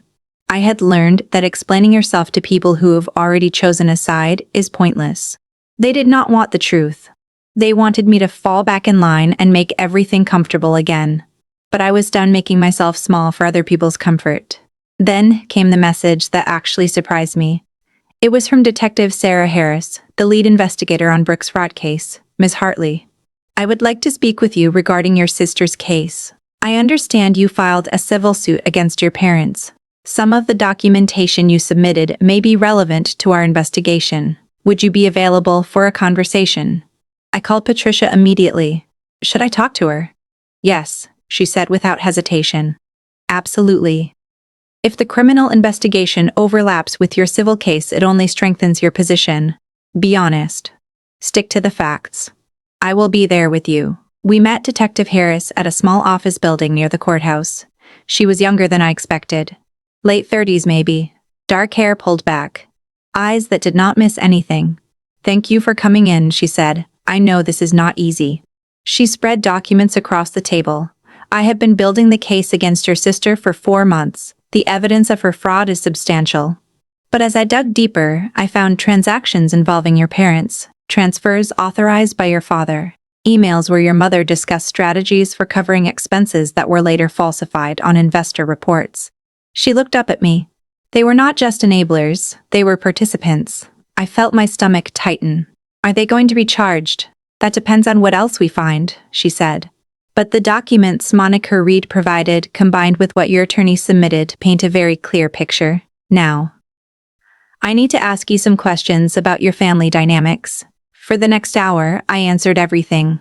I had learned that explaining yourself to people who have already chosen a side is pointless. They did not want the truth. They wanted me to fall back in line and make everything comfortable again. But I was done making myself small for other people's comfort. Then came the message that actually surprised me. It was from Detective Sarah Harris, the lead investigator on Brooke's fraud case. "Ms. Hartley, I would like to speak with you regarding your sister's case. I understand you filed a civil suit against your parents. Some of the documentation you submitted may be relevant to our investigation. Would you be available for a conversation?" I called Patricia immediately. "Should I talk to her?" "Yes," she said without hesitation. "Absolutely. If the criminal investigation overlaps with your civil case, it only strengthens your position. Be honest. Stick to the facts. I will be there with you." We met Detective Harris at a small office building near the courthouse. She was younger than I expected. Late 30s maybe. Dark hair pulled back. Eyes that did not miss anything. "Thank you for coming in," she said. "I know this is not easy." She spread documents across the table. "I have been building the case against your sister for 4 months. The evidence of her fraud is substantial. But as I dug deeper, I found transactions involving your parents, transfers authorized by your father, emails where your mother discussed strategies for covering expenses that were later falsified on investor reports." She looked up at me. "They were not just enablers, they were participants." I felt my stomach tighten. "Are they going to be charged?" "That depends on what else we find," she said. "But the documents Monica Reed provided, combined with what your attorney submitted, paint a very clear picture. Now, I need to ask you some questions about your family dynamics." For the next hour, I answered everything.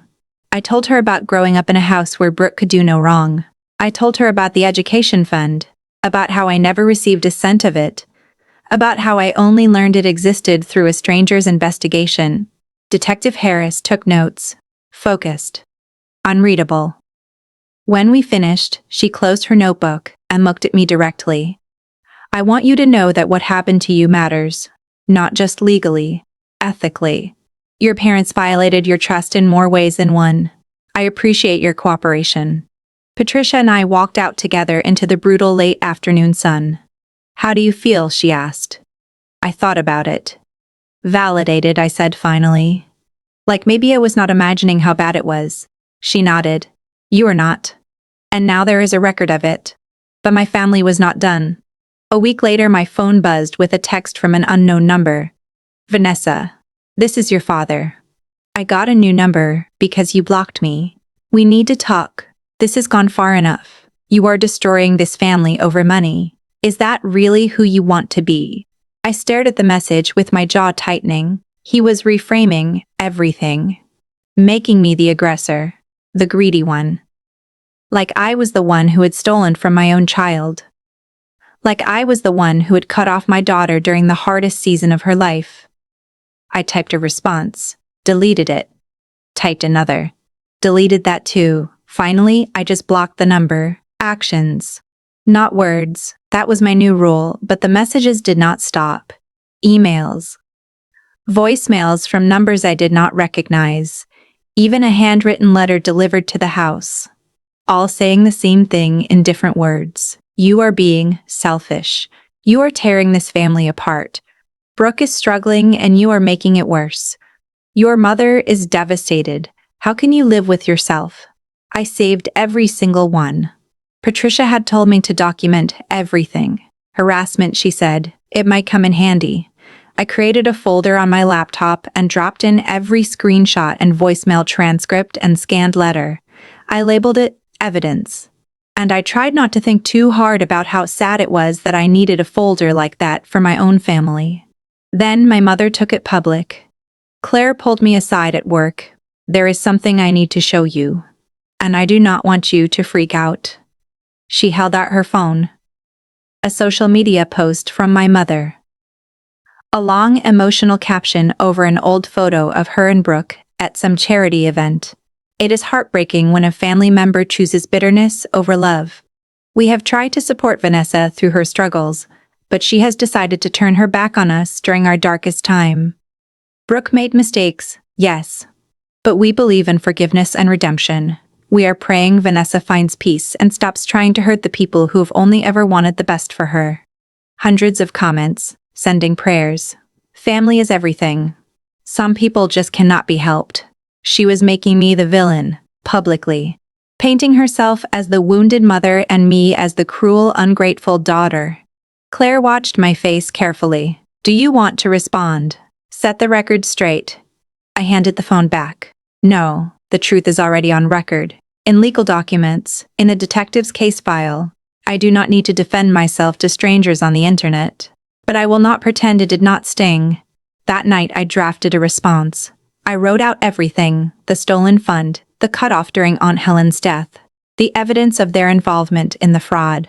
I told her about growing up in a house where Brooke could do no wrong. I told her about the education fund, about how I never received a cent of it, about how I only learned it existed through a stranger's investigation. Detective Harris took notes. Focused. Unreadable. When we finished, she closed her notebook and looked at me directly. I want you to know that what happened to you matters, not just legally, ethically. Your parents violated your trust in more ways than one. I appreciate your cooperation. Patricia and I walked out together into the brutal late afternoon sun. How do you feel? She asked. I thought about it. Validated, I said finally. Like maybe I was not imagining how bad it was. She nodded. You are not. And now there is a record of it. But my family was not done. A week later, my phone buzzed with a text from an unknown number. Vanessa, this is your father. I got a new number because you blocked me. We need to talk. This has gone far enough. You are destroying this family over money. Is that really who you want to be? I stared at the message with my jaw tightening. He was reframing everything, making me the aggressor, the greedy one. Like I was the one who had stolen from my own child. Like I was the one who had cut off my daughter during the hardest season of her life. I typed a response, deleted it, typed another, deleted that too. Finally, I just blocked the number. Actions, not words. That was my new rule, but the messages did not stop. Emails, voicemails from numbers I did not recognize, even a handwritten letter delivered to the house, all saying the same thing in different words. You are being selfish. You are tearing this family apart. Brooke is struggling and you are making it worse. Your mother is devastated. How can you live with yourself? I saved every single one. Patricia had told me to document everything. Harassment, she said. It might come in handy. I created a folder on my laptop and dropped in every screenshot and voicemail transcript and scanned letter. I labeled it evidence. And I tried not to think too hard about how sad it was that I needed a folder like that for my own family. Then my mother took it public. Claire pulled me aside at work. There is something I need to show you. And I do not want you to freak out. She held out her phone. A social media post from my mother. A long emotional caption over an old photo of her and Brooke at some charity event. It is heartbreaking when a family member chooses bitterness over love. We have tried to support Vanessa through her struggles, but she has decided to turn her back on us during our darkest time. Brooke made mistakes, yes. But we believe in forgiveness and redemption. We are praying Vanessa finds peace and stops trying to hurt the people who have only ever wanted the best for her. Hundreds of comments, sending prayers. Family is everything. Some people just cannot be helped. She was making me the villain, publicly, painting herself as the wounded mother and me as the cruel, ungrateful daughter. Claire watched my face carefully. Do you want to respond? Set the record straight. I handed the phone back. No, the truth is already on record. In legal documents, in a detective's case file. I do not need to defend myself to strangers on the internet. But I will not pretend it did not sting. That night I drafted a response. I wrote out everything, the stolen fund, the cutoff during Aunt Helen's death, the evidence of their involvement in the fraud.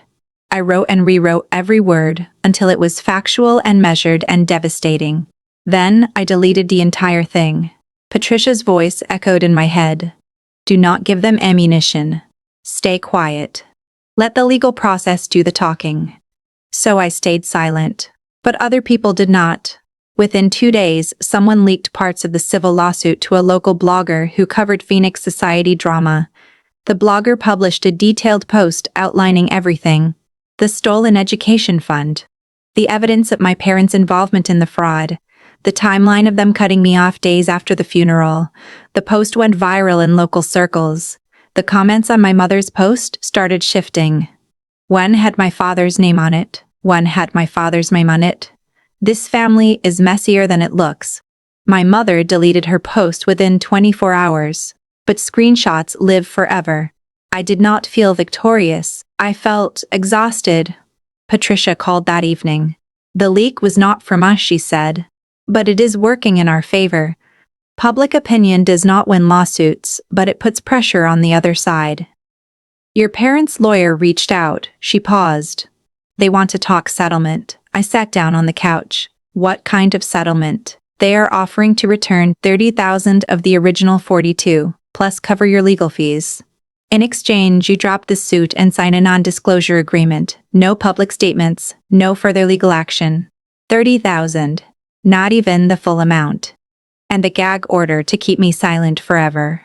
I wrote and rewrote every word until it was factual and measured and devastating. Then I deleted the entire thing. Patricia's voice echoed in my head. Do not give them ammunition. Stay quiet. Let the legal process do the talking. So I stayed silent. But other people did not. Within 2 days, someone leaked parts of the civil lawsuit to a local blogger who covered Phoenix society drama. The blogger published a detailed post outlining everything. The stolen education fund. The evidence of my parents' involvement in the fraud. The timeline of them cutting me off days after the funeral. The post went viral in local circles. The comments on my mother's post started shifting. One had my father's name on it. One had my father's name on it. This family is messier than it looks. My mother deleted her post within 24 hours, but screenshots live forever. I did not feel victorious. I felt exhausted. Patricia called that evening. The leak was not from us, she said. But it is working in our favor. Public opinion does not win lawsuits, but it puts pressure on the other side. Your parents' lawyer reached out. She paused. They want to talk settlement. I sat down on the couch. What kind of settlement? They are offering to return $30,000 of the original $42,000, plus cover your legal fees. In exchange, you drop this suit and sign a non-disclosure agreement. No public statements, no further legal action. 30,000. Not even the full amount. And the gag order to keep me silent forever.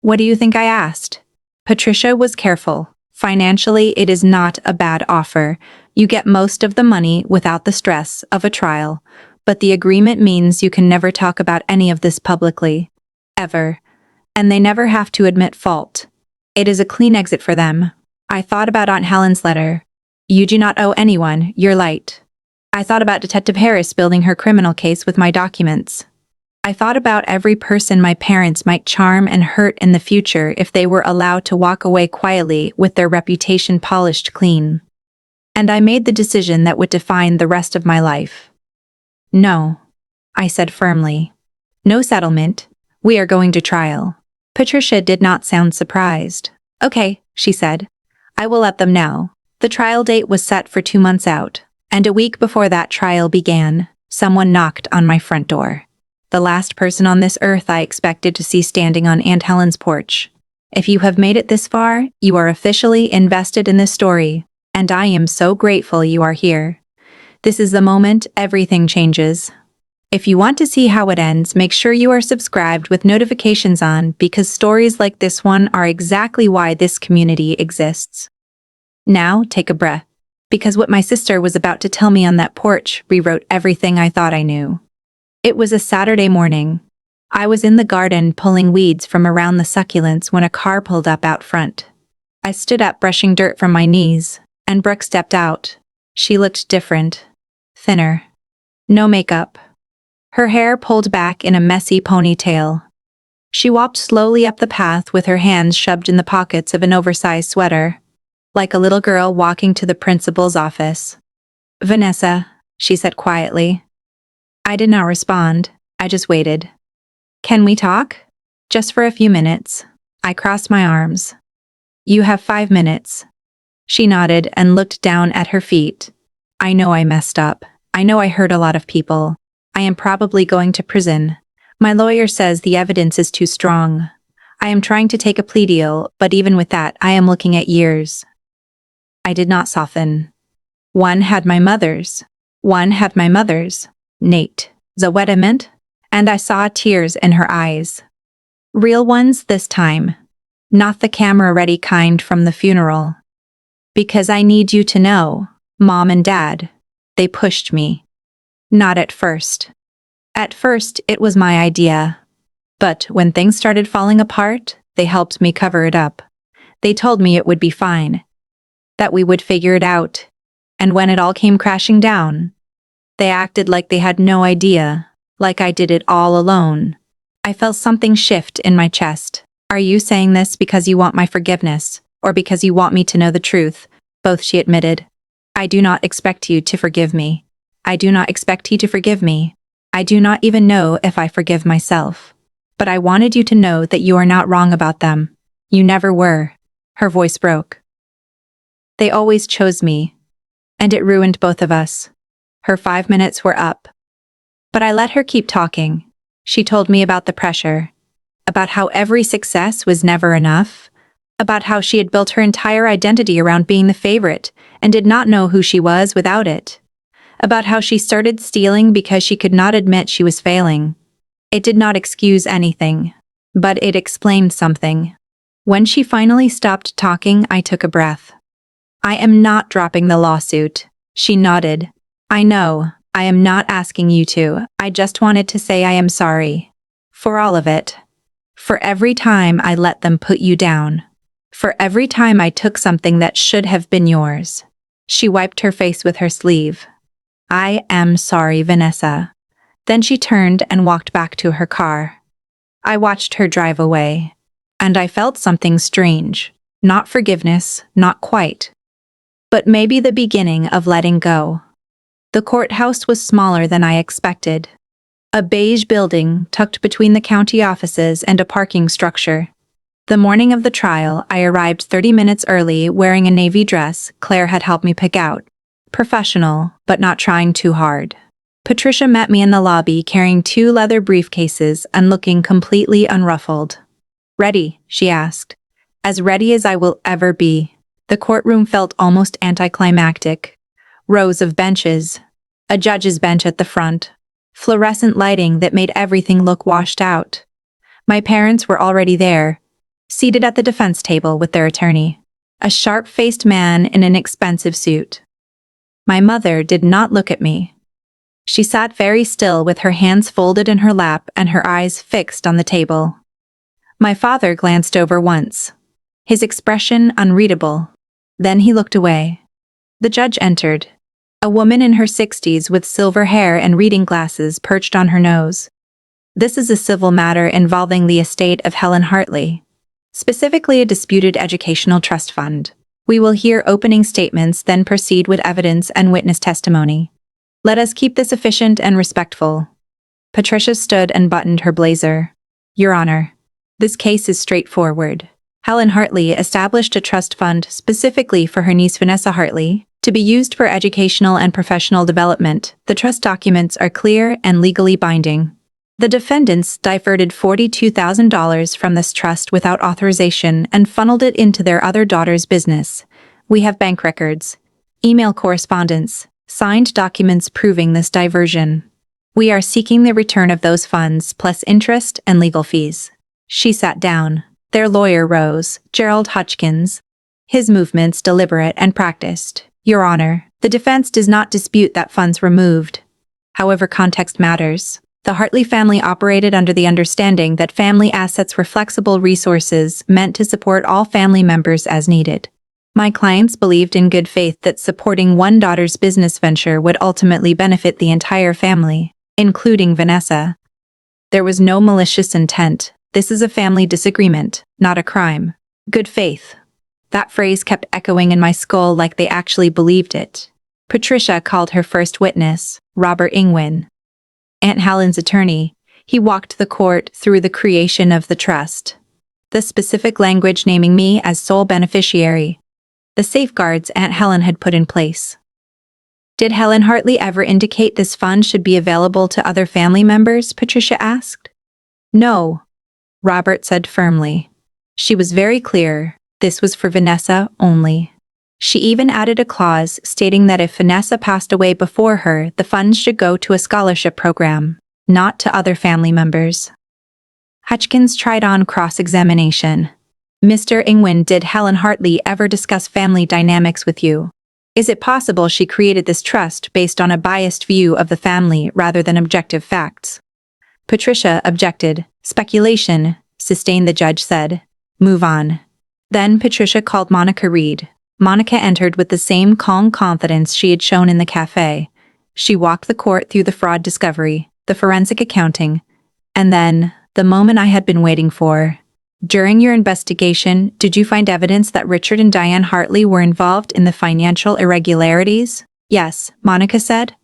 What do you think I asked? Patricia was careful. Financially, it is not a bad offer. You get most of the money without the stress of a trial. But the agreement means you can never talk about any of this publicly. Ever. And they never have to admit fault. It is a clean exit for them. I thought about Aunt Helen's letter. You do not owe anyone, you're light. I thought about Detective Harris building her criminal case with my documents. I thought about every person my parents might charm and hurt in the future if they were allowed to walk away quietly with their reputation polished clean. And I made the decision that would define the rest of my life. No, I said firmly. No settlement. We are going to trial. Patricia did not sound surprised. Okay, she said. I will let them know. The trial date was set for 2 months out, and a week before that trial began, someone knocked on my front door. The last person on this earth I expected to see standing on Aunt Helen's porch. If you have made it this far, you are officially invested in this story, and I am so grateful you are here. This is the moment everything changes. If you want to see how it ends, make sure you are subscribed with notifications on because stories like this one are exactly why this community exists. Now, take a breath, because what my sister was about to tell me on that porch rewrote everything I thought I knew. It was a Saturday morning. I was in the garden pulling weeds from around the succulents when a car pulled up out front. I stood up brushing dirt from my knees, and Brooke stepped out. She looked different. Thinner. No makeup. Her hair pulled back in a messy ponytail. She walked slowly up the path with her hands shoved in the pockets of an oversized sweater, like a little girl walking to the principal's office. Vanessa, she said quietly. I did not respond. I just waited. Can we talk? Just for a few minutes. I crossed my arms. You have 5 minutes. She nodded and looked down at her feet. I know I messed up. I know I hurt a lot of people. I am probably going to prison. My lawyer says the evidence is too strong. I am trying to take a plea deal, but even with that, I am looking at years. I did not soften. One had my mother's. Nate. Zawediment. And I saw tears in her eyes. Real ones this time. Not the camera-ready kind from the funeral. Because I need you to know, Mom and Dad, they pushed me. Not at first. At first, it was my idea. But when things started falling apart, they helped me cover it up. They told me it would be fine. That we would figure it out. And when it all came crashing down, they acted like they had no idea, like I did it all alone. I felt something shift in my chest. Are you saying this because you want my forgiveness, or because you want me to know the truth? Both, she admitted. I do not expect you to forgive me. I do not expect you to forgive me. I do not even know if I forgive myself. But I wanted you to know that you are not wrong about them. You never were. Her voice broke. They always chose me. And it ruined both of us. Her 5 minutes were up. But I let her keep talking. She told me about the pressure. About how every success was never enough. About how she had built her entire identity around being the favorite and did not know who she was without it. About how she started stealing because she could not admit she was failing. It did not excuse anything, but it explained something. When she finally stopped talking, I took a breath. I am not dropping the lawsuit. She nodded. I know, I am not asking you to. I just wanted to say I am sorry. For all of it. For every time I let them put you down. For every time I took something that should have been yours. She wiped her face with her sleeve. I am sorry, Vanessa. Then she turned and walked back to her car. I watched her drive away. And I felt something strange. Not forgiveness, not quite. But maybe the beginning of letting go. The courthouse was smaller than I expected. A beige building tucked between the county offices and a parking structure. The morning of the trial, I arrived 30 minutes early wearing a navy dress Claire had helped me pick out. Professional, but not trying too hard. Patricia met me in the lobby carrying 2 leather briefcases and looking completely unruffled. Ready? She asked. As ready as I will ever be. The courtroom felt almost anticlimactic. Rows of benches. A judge's bench at the front. Fluorescent lighting that made everything look washed out. My parents were already there, seated at the defense table with their attorney, a sharp-faced man in an expensive suit. My mother did not look at me. She sat very still with her hands folded in her lap and her eyes fixed on the table. My father glanced over once, his expression unreadable. Then he looked away. The judge entered, a woman in her 60s with silver hair and reading glasses perched on her nose. This is a civil matter involving the estate of Helen Hartley, specifically a disputed educational trust fund. We will hear opening statements, then proceed with evidence and witness testimony. Let us keep this efficient and respectful. Patricia stood and buttoned her blazer. Your Honor, this case is straightforward. Helen Hartley established a trust fund specifically for her niece Vanessa Hartley, to be used for educational and professional development. The trust documents are clear and legally binding. The defendants diverted $42,000 from this trust without authorization and funneled it into their other daughter's business. We have bank records, email correspondence, signed documents proving this diversion. We are seeking the return of those funds plus interest and legal fees. She sat down. Their lawyer rose, Gerald Hutchkins. His movements deliberate and practiced. Your Honor, the defense does not dispute that funds were moved. However, context matters. The Hartley family operated under the understanding that family assets were flexible resources meant to support all family members as needed. My clients believed in good faith that supporting one daughter's business venture would ultimately benefit the entire family, including Vanessa. There was no malicious intent. This is a family disagreement, not a crime. Good faith. That phrase kept echoing in my skull like they actually believed it. Patricia called her first witness, Robert Ingwin. Aunt Helen's attorney. He walked the court through the creation of the trust. The specific language naming me as sole beneficiary. The safeguards Aunt Helen had put in place. Did Helen Hartley ever indicate this fund should be available to other family members? Patricia asked. No, Robert said firmly. She was very clear. This was for Vanessa only. She even added a clause stating that if Vanessa passed away before her, the funds should go to a scholarship program, not to other family members. Hutchkins tried on cross-examination. Mr. Ingwin, did Helen Hartley ever discuss family dynamics with you? Is it possible she created this trust based on a biased view of the family rather than objective facts? Patricia objected. Speculation, sustained the judge said. Move on. Then Patricia called Monica Reed. Monica entered with the same calm confidence she had shown in the cafe. She walked the court through the fraud discovery, the forensic accounting, and then, the moment I had been waiting for. During your investigation, did you find evidence that Richard and Diane Hartley were involved in the financial irregularities? Yes, Monica said.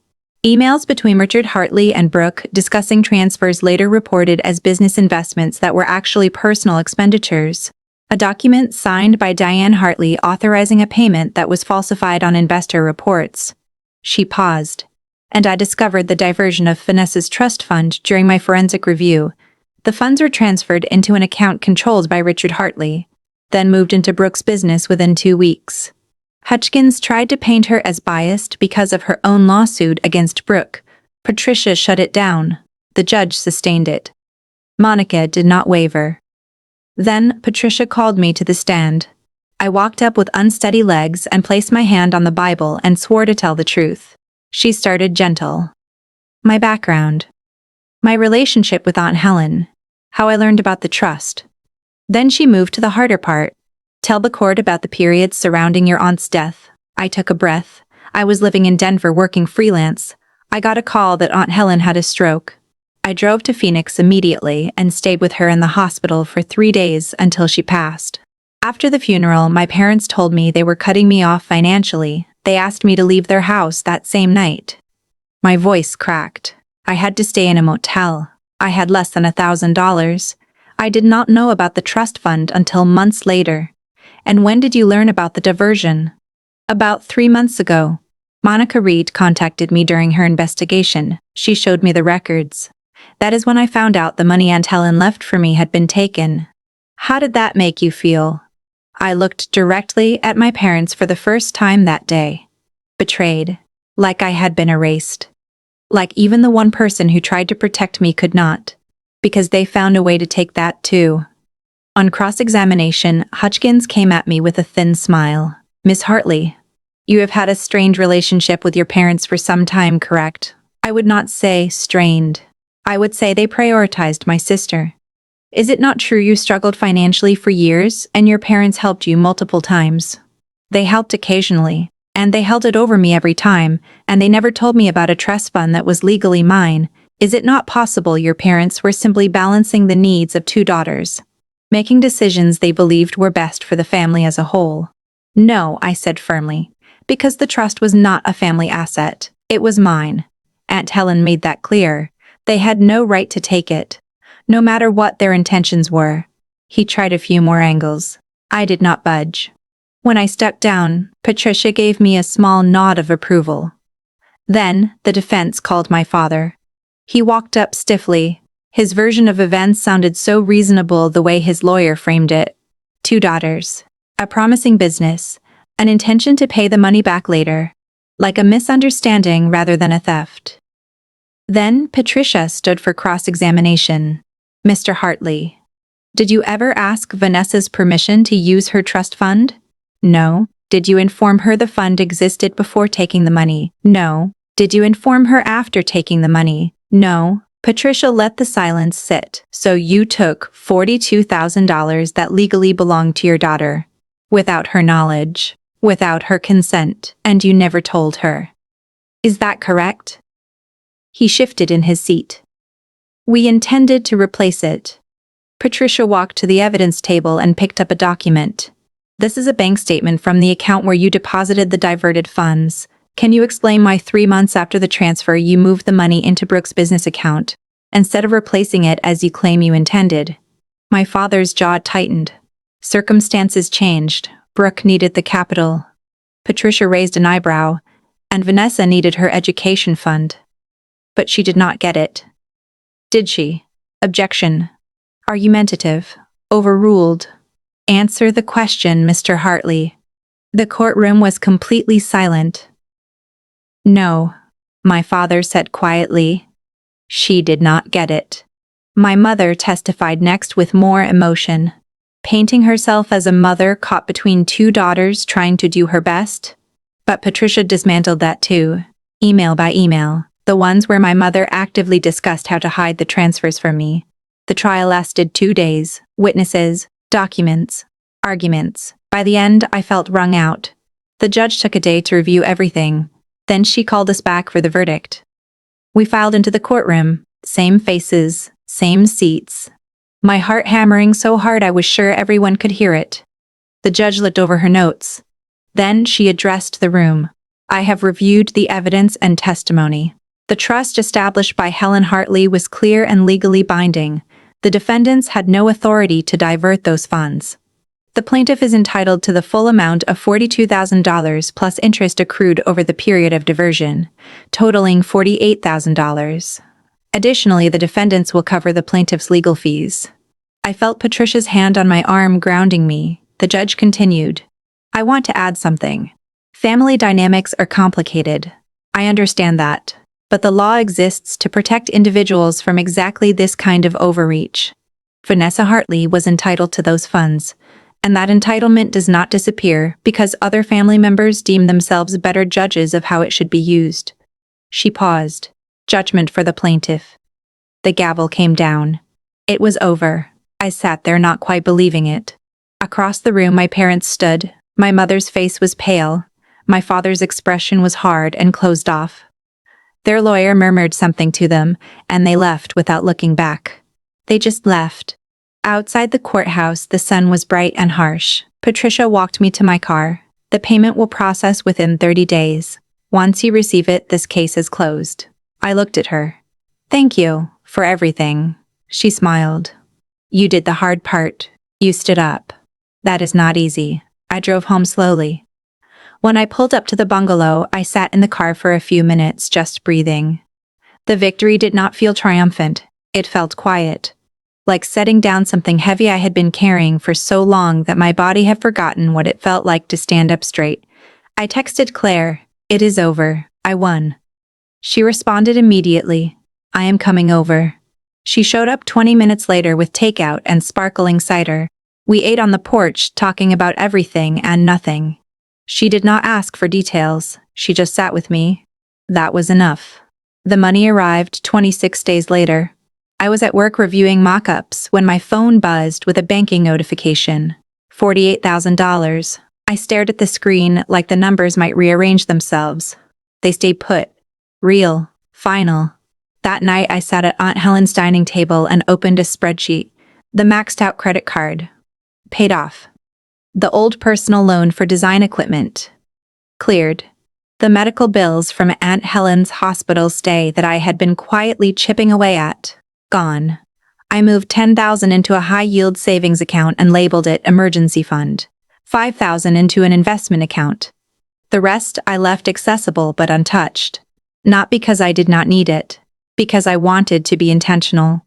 Emails between Richard Hartley and Brooke discussing transfers later reported as business investments that were actually personal expenditures. A document signed by Diane Hartley authorizing a payment that was falsified on investor reports. She paused. And I discovered the diversion of Vanessa's trust fund during my forensic review. The funds were transferred into an account controlled by Richard Hartley, then moved into Brooke's business within 2 weeks. Hutchkins tried to paint her as biased because of her own lawsuit against Brooke. Patricia shut it down. The judge sustained it. Monica did not waver. Then Patricia called me to the stand. I walked up with unsteady legs and placed my hand on the Bible and swore to tell the truth. She started gentle. My background. My relationship with Aunt Helen. How I learned about the trust. Then she moved to the harder part. Tell the court about the periods surrounding your aunt's death. I took a breath. I was living in Denver working freelance. I got a call that Aunt Helen had a stroke. I drove to Phoenix immediately and stayed with her in the hospital for 3 days until she passed. After the funeral, my parents told me they were cutting me off financially. They asked me to leave their house that same night. My voice cracked. I had to stay in a motel. I had less than $1,000. I did not know about the trust fund until months later. And when did you learn about the diversion? About 3 months ago. Monica Reed contacted me during her investigation. She showed me the records. That is when I found out the money Aunt Helen left for me had been taken. How did that make you feel? I looked directly at my parents for the first time that day. Betrayed. Like I had been erased. Like even the one person who tried to protect me could not. Because they found a way to take that too. On cross-examination, Hutchins came at me with a thin smile. Miss Hartley, you have had a strained relationship with your parents for some time, correct? I would not say strained. I would say they prioritized my sister. Is it not true you struggled financially for years and your parents helped you multiple times? They helped occasionally, and they held it over me every time, and they never told me about a trust fund that was legally mine. Is it not possible your parents were simply balancing the needs of two daughters, making decisions they believed were best for the family as a whole? No, I said firmly, because the trust was not a family asset. It was mine. Aunt Helen made that clear. They had no right to take it, no matter what their intentions were. He tried a few more angles. I did not budge. When I stepped down, Patricia gave me a small nod of approval. Then, the defense called my father. He walked up stiffly. His version of events sounded so reasonable the way his lawyer framed it. 2 daughters. A promising business. An intention to pay the money back later. Like a misunderstanding rather than a theft. Then, Patricia stood for cross-examination. Mr. Hartley, did you ever ask Vanessa's permission to use her trust fund? No. Did you inform her the fund existed before taking the money? No. Did you inform her after taking the money? No. Patricia let the silence sit. So you took $42,000 that legally belonged to your daughter, without her knowledge, without her consent, and you never told her. Is that correct? He shifted in his seat. We intended to replace it. Patricia walked to the evidence table and picked up a document. This is a bank statement from the account where you deposited the diverted funds. Can you explain why 3 months after the transfer you moved the money into Brooke's business account, instead of replacing it as you claim you intended? My father's jaw tightened. Circumstances changed. Brooke needed the capital. Patricia raised an eyebrow, and Vanessa needed her education fund. But she did not get it. Did she? Objection. Argumentative. Overruled. Answer the question, Mr. Hartley. The courtroom was completely silent. No, my father said quietly. She did not get it. My mother testified next with more emotion, painting herself as a mother caught between 2 daughters trying to do her best. But Patricia dismantled that too, email by email, the ones where my mother actively discussed how to hide the transfers from me. The trial lasted 2 days, witnesses, documents, arguments. By the end, I felt wrung out. The judge took a day to review everything. Then she called us back for the verdict. We filed into the courtroom, same faces, same seats. My heart hammering so hard I was sure everyone could hear it. The judge looked over her notes. Then she addressed the room. I have reviewed the evidence and testimony. The trust established by Helen Hartley was clear and legally binding. The defendants had no authority to divert those funds. The plaintiff is entitled to the full amount of $42,000 plus interest accrued over the period of diversion, totaling $48,000. Additionally, the defendants will cover the plaintiff's legal fees. I felt Patricia's hand on my arm grounding me. The judge continued. I want to add something. Family dynamics are complicated. I understand that. But the law exists to protect individuals from exactly this kind of overreach. Vanessa Hartley was entitled to those funds, and that entitlement does not disappear because other family members deem themselves better judges of how it should be used. She paused. Judgment for the plaintiff. The gavel came down. It was over. I sat there not quite believing it. Across the room my parents stood. My mother's face was pale. My father's expression was hard and closed off. Their lawyer murmured something to them, and they left without looking back. They just left. Outside the courthouse, the sun was bright and harsh. Patricia walked me to my car. The payment will process within 30 days. Once you receive it, this case is closed. I looked at her. Thank you for everything. She smiled. You did the hard part. You stood up. That is not easy. I drove home slowly. When I pulled up to the bungalow, I sat in the car for a few minutes, just breathing. The victory did not feel triumphant. It felt quiet. like setting down something heavy I had been carrying for so long that my body had forgotten what it felt like to stand up straight. I texted Claire, "It is over. I won." She responded immediately, "I am coming over." She showed up 20 minutes later with takeout and sparkling cider. We ate on the porch, talking about everything and nothing. She did not ask for details, she just sat with me. That was enough. The money arrived 26 days later. I was at work reviewing mock-ups when my phone buzzed with a banking notification. $48,000. I stared at the screen like the numbers might rearrange themselves. They stayed put. Real. Final. That night I sat at Aunt Helen's dining table and opened a spreadsheet. The maxed-out credit card. Paid off. The old personal loan for design equipment. Cleared. The medical bills from Aunt Helen's hospital stay that I had been quietly chipping away at. Gone. I moved $10,000 into a high-yield savings account and labeled it emergency fund. $5,000 into an investment account. The rest I left accessible but untouched. Not because I did not need it, because I wanted to be intentional.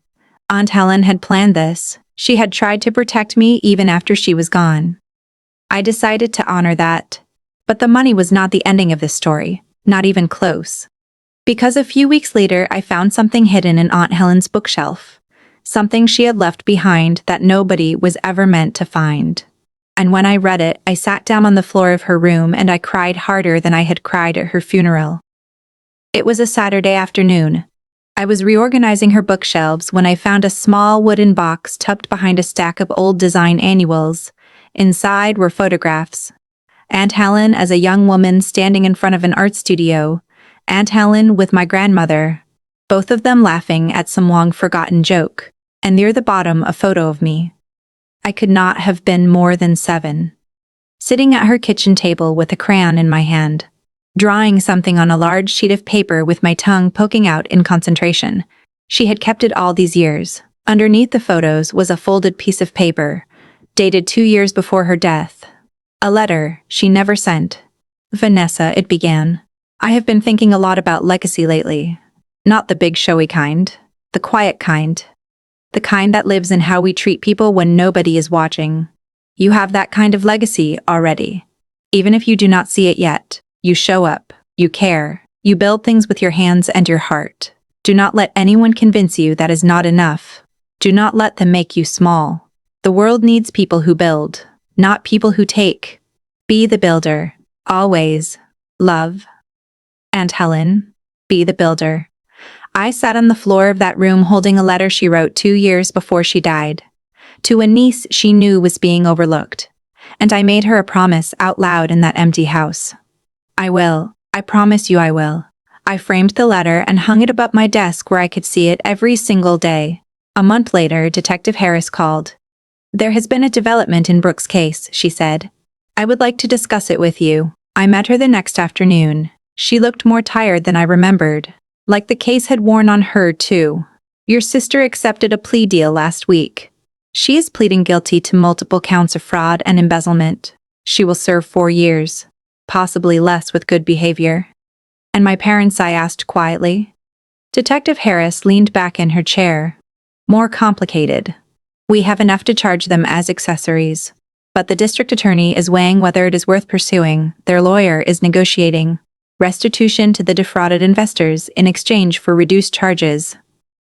Aunt Helen had planned this. She had tried to protect me even after she was gone. I decided to honor that. But the money was not the ending of this story, not even close. Because a few weeks later I found something hidden in Aunt Helen's bookshelf. Something she had left behind that nobody was ever meant to find. And when I read it, I sat down on the floor of her room and I cried harder than I had cried at her funeral. It was a Saturday afternoon. I was reorganizing her bookshelves when I found a small wooden box tucked behind a stack of old design annuals. Inside were photographs. Aunt Helen as a young woman standing in front of an art studio. Aunt Helen with my grandmother, both of them laughing at some long-forgotten joke, and near the bottom a photo of me. I could not have been more than 7. Sitting at her kitchen table with a crayon in my hand, drawing something on a large sheet of paper with my tongue poking out in concentration. She had kept it all these years. Underneath the photos was a folded piece of paper, dated 2 years before her death. A letter she never sent. "Vanessa," it began. "I have been thinking a lot about legacy lately. Not the big showy kind, the quiet kind. The kind that lives in how we treat people when nobody is watching. You have that kind of legacy already. Even if you do not see it yet, you show up, you care, you build things with your hands and your heart. Do not let anyone convince you that is not enough. Do not let them make you small. The world needs people who build, not people who take. Be the builder, always. Love." Aunt Helen, be the builder. I sat on the floor of that room holding a letter she wrote 2 years before she died. To a niece she knew was being overlooked. And I made her a promise out loud in that empty house. "I will. I promise you I will." I framed the letter and hung it above my desk where I could see it every single day. A month later, Detective Harris called. "There has been a development in Brooke's case," she said. "I would like to discuss it with you." I met her the next afternoon. She looked more tired than I remembered. Like the case had worn on her, too. "Your sister accepted a plea deal last week. She is pleading guilty to multiple counts of fraud and embezzlement. She will serve 4 years, possibly less with good behavior." "And my parents?" I asked quietly. Detective Harris leaned back in her chair. "More complicated. We have enough to charge them as accessories. But the district attorney is weighing whether it is worth pursuing. Their lawyer is negotiating restitution to the defrauded investors in exchange for reduced charges.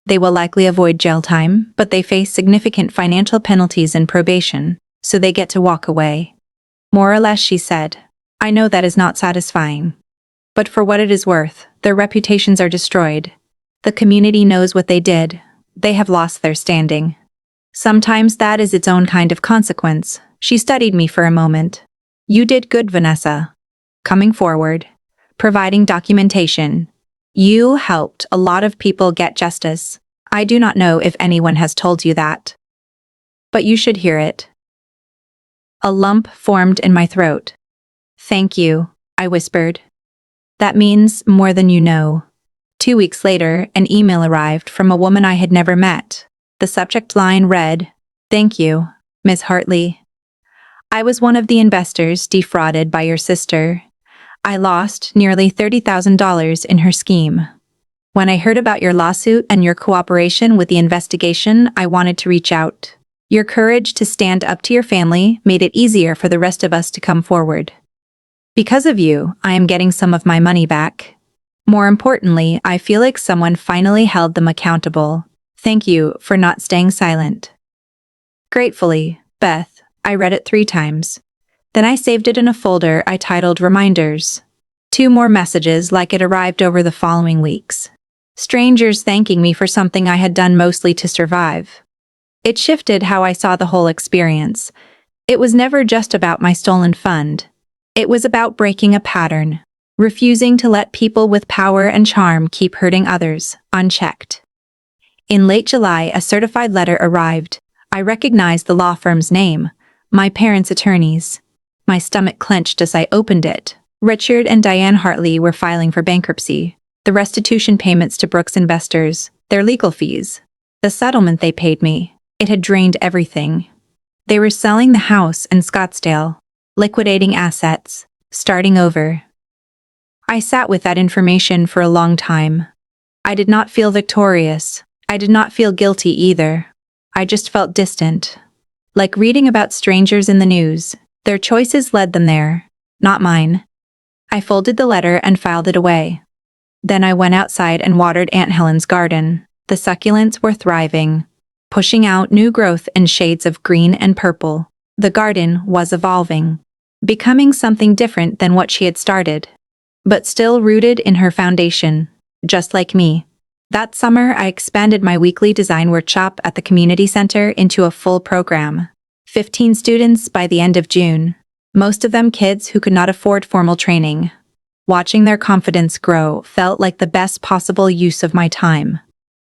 They will likely avoid jail time, but they face significant financial penalties and probation, so they get to walk away." "More or less," she said. "I know that is not satisfying. But for what it is worth, their reputations are destroyed. The community knows what they did. They have lost their standing. Sometimes that is its own kind of consequence." She studied me for a moment. "You did good, Vanessa. Coming forward. Providing documentation. You helped a lot of people get justice. I do not know if anyone has told you that. But you should hear it." A lump formed in my throat. "Thank you," I whispered. "That means more than you know." 2 weeks later, an email arrived from a woman I had never met. The subject line read, "Thank you, Miss Hartley. I was one of the investors defrauded by your sister. I lost nearly $30,000 in her scheme. When I heard about your lawsuit and your cooperation with the investigation, I wanted to reach out. Your courage to stand up to your family made it easier for the rest of us to come forward. Because of you, I am getting some of my money back. More importantly, I feel like someone finally held them accountable. Thank you for not staying silent. Gratefully, Beth. I read it 3 times. Then I saved it in a folder I titled Reminders. 2 more messages like it arrived over the following weeks. Strangers thanking me for something I had done mostly to survive. It shifted how I saw the whole experience. It was never just about my stolen fund. It was about breaking a pattern, refusing to let people with power and charm keep hurting others, unchecked. In late July, a certified letter arrived. I recognized the law firm's name, my parents' attorneys. My stomach clenched as I opened it. Richard and Diane Hartley were filing for bankruptcy. The restitution payments to Brooks investors, their legal fees, the settlement they paid me. It had drained everything. They were selling the house in Scottsdale, liquidating assets, starting over. I sat with that information for a long time. I did not feel victorious. I did not feel guilty either. I just felt distant. Like reading about strangers in the news. Their choices led them there, not mine. I folded the letter and filed it away. Then I went outside and watered Aunt Helen's garden. The succulents were thriving, pushing out new growth in shades of green and purple. The garden was evolving, becoming something different than what she had started, but still rooted in her foundation, just like me. That summer, I expanded my weekly design workshop at the community center into a full program. 15 students by the end of June, most of them kids who could not afford formal training. Watching their confidence grow felt like the best possible use of my time.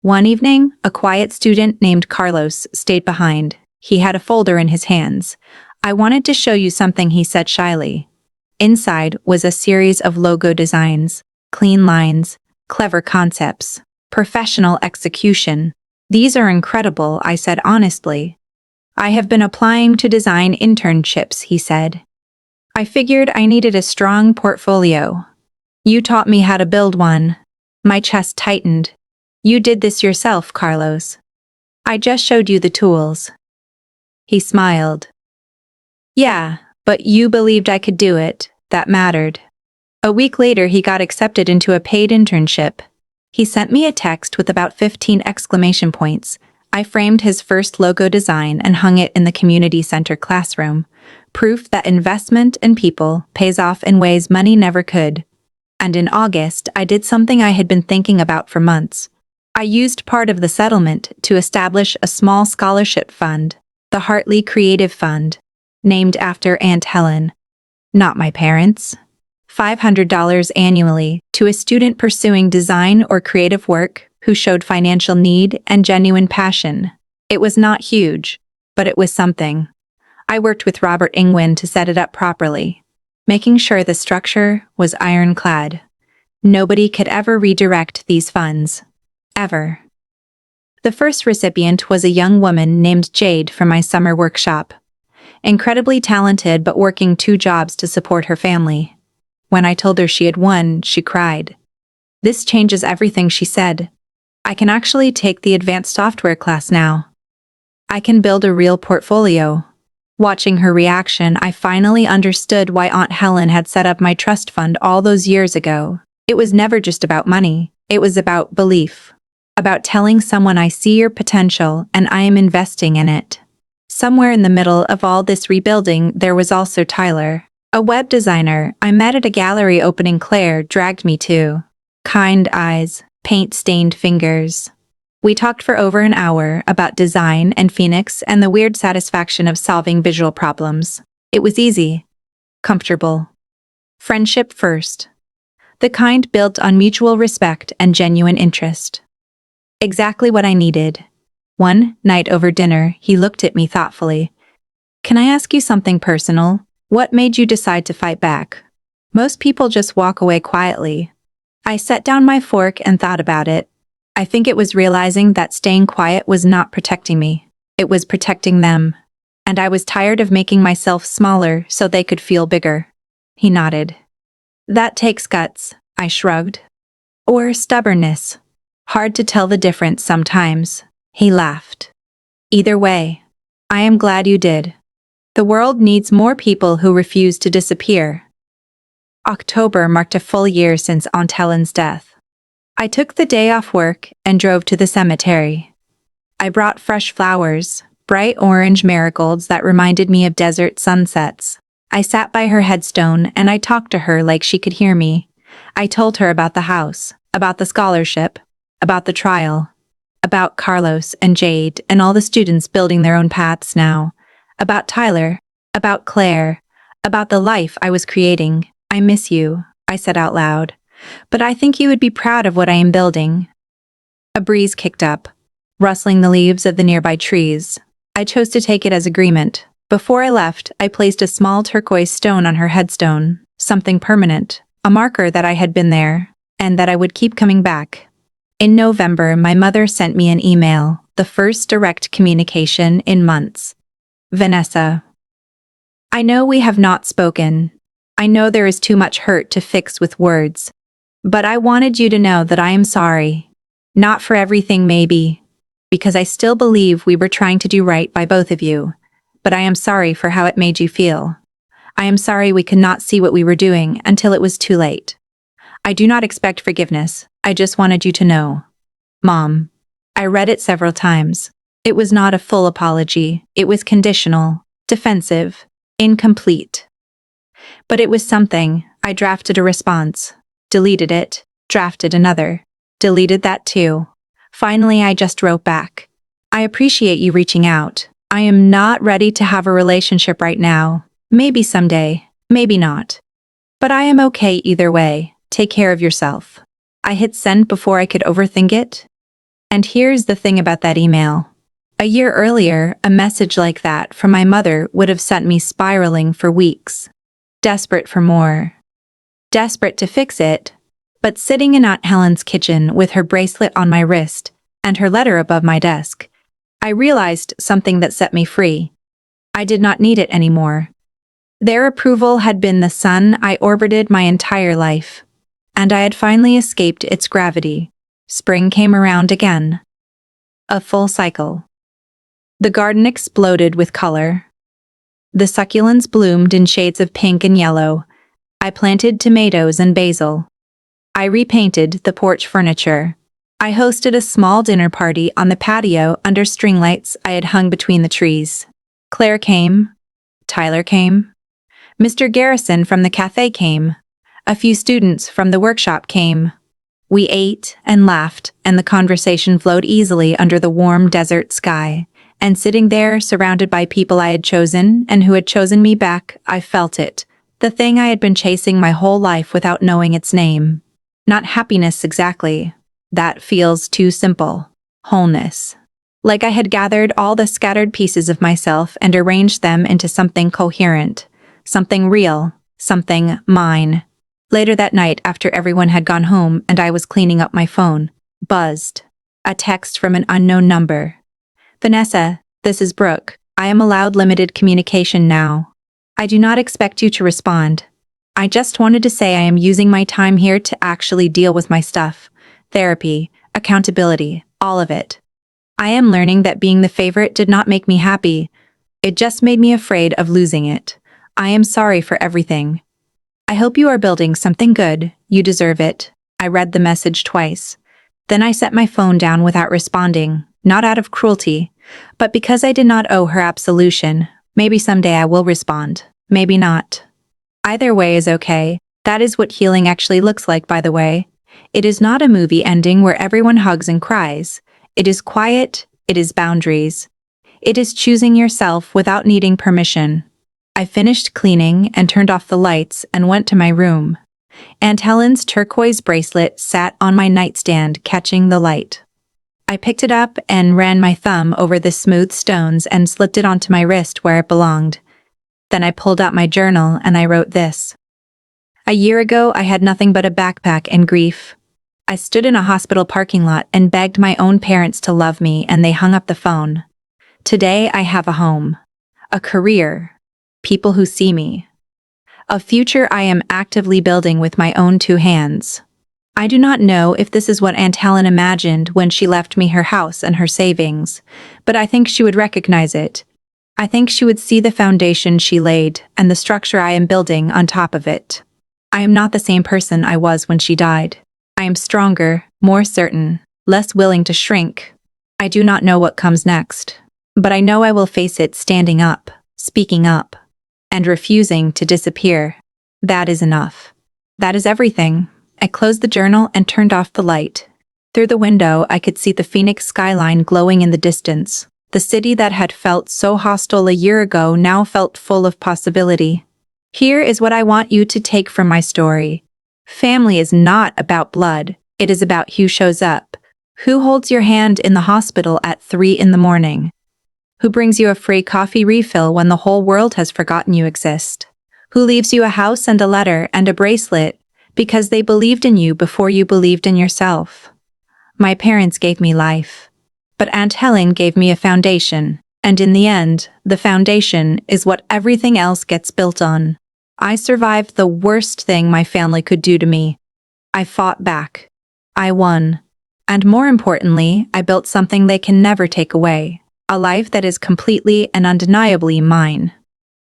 One evening, a quiet student named Carlos stayed behind. He had a folder in his hands. "I wanted to show you something," he said shyly. Inside was a series of logo designs, clean lines, clever concepts, professional execution. "These are incredible," I said honestly. "I have been applying to design internships," he said. "I figured I needed a strong portfolio. You taught me how to build one." My chest tightened. "You did this yourself, Carlos." "I just showed you the tools." He smiled. "Yeah, but you believed I could do it. That mattered." A week later, he got accepted into a paid internship. He sent me a text with about 15 exclamation points. I framed his first logo design and hung it in the community center classroom. Proof that investment in people pays off in ways money never could. And in August, I did something I had been thinking about for months. I used part of the settlement to establish a small scholarship fund, the Hartley Creative Fund, named after Aunt Helen. Not my parents. $500 annually to a student pursuing design or creative work who showed financial need and genuine passion. It was not huge, but it was something. I worked with Robert Ingwin to set it up properly, making sure the structure was ironclad. Nobody could ever redirect these funds. Ever. The first recipient was a young woman named Jade from my summer workshop. Incredibly talented but working 2 jobs to support her family. When I told her she had won, she cried. "This changes everything," she said. "I can actually take the advanced software class now. I can build a real portfolio." Watching her reaction, I finally understood why Aunt Helen had set up my trust fund all those years ago. It was never just about money. It was about belief. About telling someone, "I see your potential and I am investing in it." Somewhere in the middle of all this rebuilding, there was also Tyler, a web designer I met at a gallery opening Claire dragged me to. Kind eyes, paint-stained fingers. We talked for over an hour about design and Phoenix and the weird satisfaction of solving visual problems. It was easy. Comfortable. Friendship first. The kind built on mutual respect and genuine interest. Exactly what I needed. One night over dinner, he looked at me thoughtfully. "Can I ask you something personal? What made you decide to fight back? Most people just walk away quietly." I set down my fork and thought about it. I think it was realizing that staying quiet was not protecting me. It was protecting them. And I was tired of making myself smaller so they could feel bigger. He nodded. "That takes guts," I shrugged. "Or stubbornness." Hard to tell the difference sometimes. He laughed. Either way, I am glad you did. The world needs more people who refuse to disappear. October marked a full year since Aunt Helen's death. I took the day off work and drove to the cemetery. I brought fresh flowers, bright orange marigolds that reminded me of desert sunsets. I sat by her headstone and I talked to her like she could hear me. I told her about the house, about the scholarship, about the trial, about Carlos and Jade and all the students building their own paths now, about Tyler, about Claire, about the life I was creating. I miss you, I said out loud, but I think you would be proud of what I am building. A breeze kicked up, rustling the leaves of the nearby trees. I chose to take it as agreement. Before I left, I placed a small turquoise stone on her headstone, something permanent, a marker that I had been there, and that I would keep coming back. In November, my mother sent me an email, the first direct communication in months. Vanessa. I know we have not spoken. I know there is too much hurt to fix with words. But I wanted you to know that I am sorry. Not for everything maybe, because I still believe we were trying to do right by both of you. But I am sorry for how it made you feel. I am sorry we could not see what we were doing until it was too late. I do not expect forgiveness. I just wanted you to know. Mom. I read it several times. It was not a full apology. It was conditional, defensive, incomplete. But it was something. I drafted a response, deleted it, drafted another, deleted that too. Finally, I just wrote back. I appreciate you reaching out. I am not ready to have a relationship right now. Maybe someday, maybe not. But I am okay either way. Take care of yourself. I hit send before I could overthink it. And here's the thing about that email. A year earlier, a message like that from my mother would have sent me spiraling for weeks. Desperate for more. Desperate to fix it. But sitting in Aunt Helen's kitchen with her bracelet on my wrist and her letter above my desk, I realized something that set me free. I did not need it anymore. Their approval had been the sun I orbited my entire life, and I had finally escaped its gravity. Spring came around again. A full cycle. The garden exploded with color. The succulents bloomed in shades of pink and yellow. I planted tomatoes and basil. I repainted the porch furniture. I hosted a small dinner party on the patio under string lights I had hung between the trees. Claire came. Tyler came. Mr. Garrison from the cafe came. A few students from the workshop came. We ate and laughed, and the conversation flowed easily under the warm desert sky. And sitting there, surrounded by people I had chosen and who had chosen me back, I felt it. The thing I had been chasing my whole life without knowing its name. Not happiness exactly. That feels too simple. Wholeness. Like I had gathered all the scattered pieces of myself and arranged them into something coherent. Something real. Something mine. Later that night, after everyone had gone home and I was cleaning up my phone, buzzed. A text from an unknown number. Vanessa, this is Brooke. I am allowed limited communication now. I do not expect you to respond. I just wanted to say I am using my time here to actually deal with my stuff. Therapy, accountability, all of it. I am learning that being the favorite did not make me happy. It just made me afraid of losing it. I am sorry for everything. I hope you are building something good. You deserve it. I read the message twice. Then I set my phone down without responding, not out of cruelty, but because I did not owe her absolution. Maybe someday I will respond. Maybe not. Either way is okay. That is what healing actually looks like, by the way. It is not a movie ending where everyone hugs and cries. It is quiet. It is boundaries. It is choosing yourself without needing permission. I finished cleaning and turned off the lights and went to my room. Aunt Helen's turquoise bracelet sat on my nightstand, catching the light. I picked it up and ran my thumb over the smooth stones and slipped it onto my wrist where it belonged. Then I pulled out my journal and I wrote this. A year ago, I had nothing but a backpack and grief. I stood in a hospital parking lot and begged my own parents to love me, and they hung up the phone. Today, I have a home, a career, people who see me, a future I am actively building with my own two hands. I do not know if this is what Aunt Helen imagined when she left me her house and her savings, but I think she would recognize it. I think she would see the foundation she laid and the structure I am building on top of it. I am not the same person I was when she died. I am stronger, more certain, less willing to shrink. I do not know what comes next, but I know I will face it standing up, speaking up, and refusing to disappear. That is enough. That is everything. I closed the journal and turned off the light. Through the window, I could see the Phoenix skyline glowing in the distance. The city that had felt so hostile a year ago now felt full of possibility. Here is what I want you to take from my story. Family is not about blood. It is about who shows up. Who holds your hand in the hospital at 3 in the morning? Who brings you a free coffee refill when the whole world has forgotten you exist? Who leaves you a house and a letter and a bracelet because they believed in you before you believed in yourself? My parents gave me life, but Aunt Helen gave me a foundation, and in the end, the foundation is what everything else gets built on. I survived the worst thing my family could do to me. I fought back. I won. And more importantly, I built something they can never take away, a life that is completely and undeniably mine.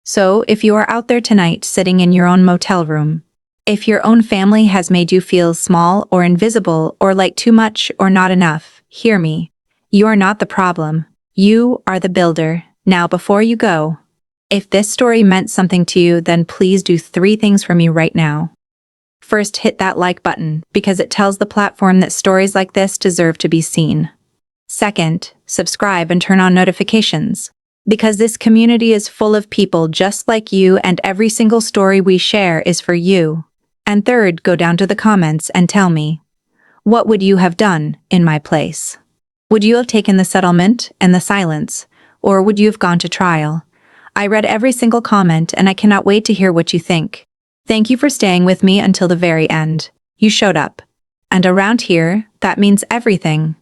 So, if you are out there tonight sitting in your own motel room, if your own family has made you feel small or invisible or like too much or not enough, hear me. You are not the problem. You are the builder. Now before you go, if this story meant something to you, then please do 3 things for me right now. First, hit that like button because it tells the platform that stories like this deserve to be seen. Second, subscribe and turn on notifications because this community is full of people just like you and every single story we share is for you. And third, go down to the comments and tell me, what would you have done in my place? Would you have taken the settlement and the silence, or would you have gone to trial? I read every single comment and I cannot wait to hear what you think. Thank you for staying with me until the very end. You showed up. And around here, that means everything.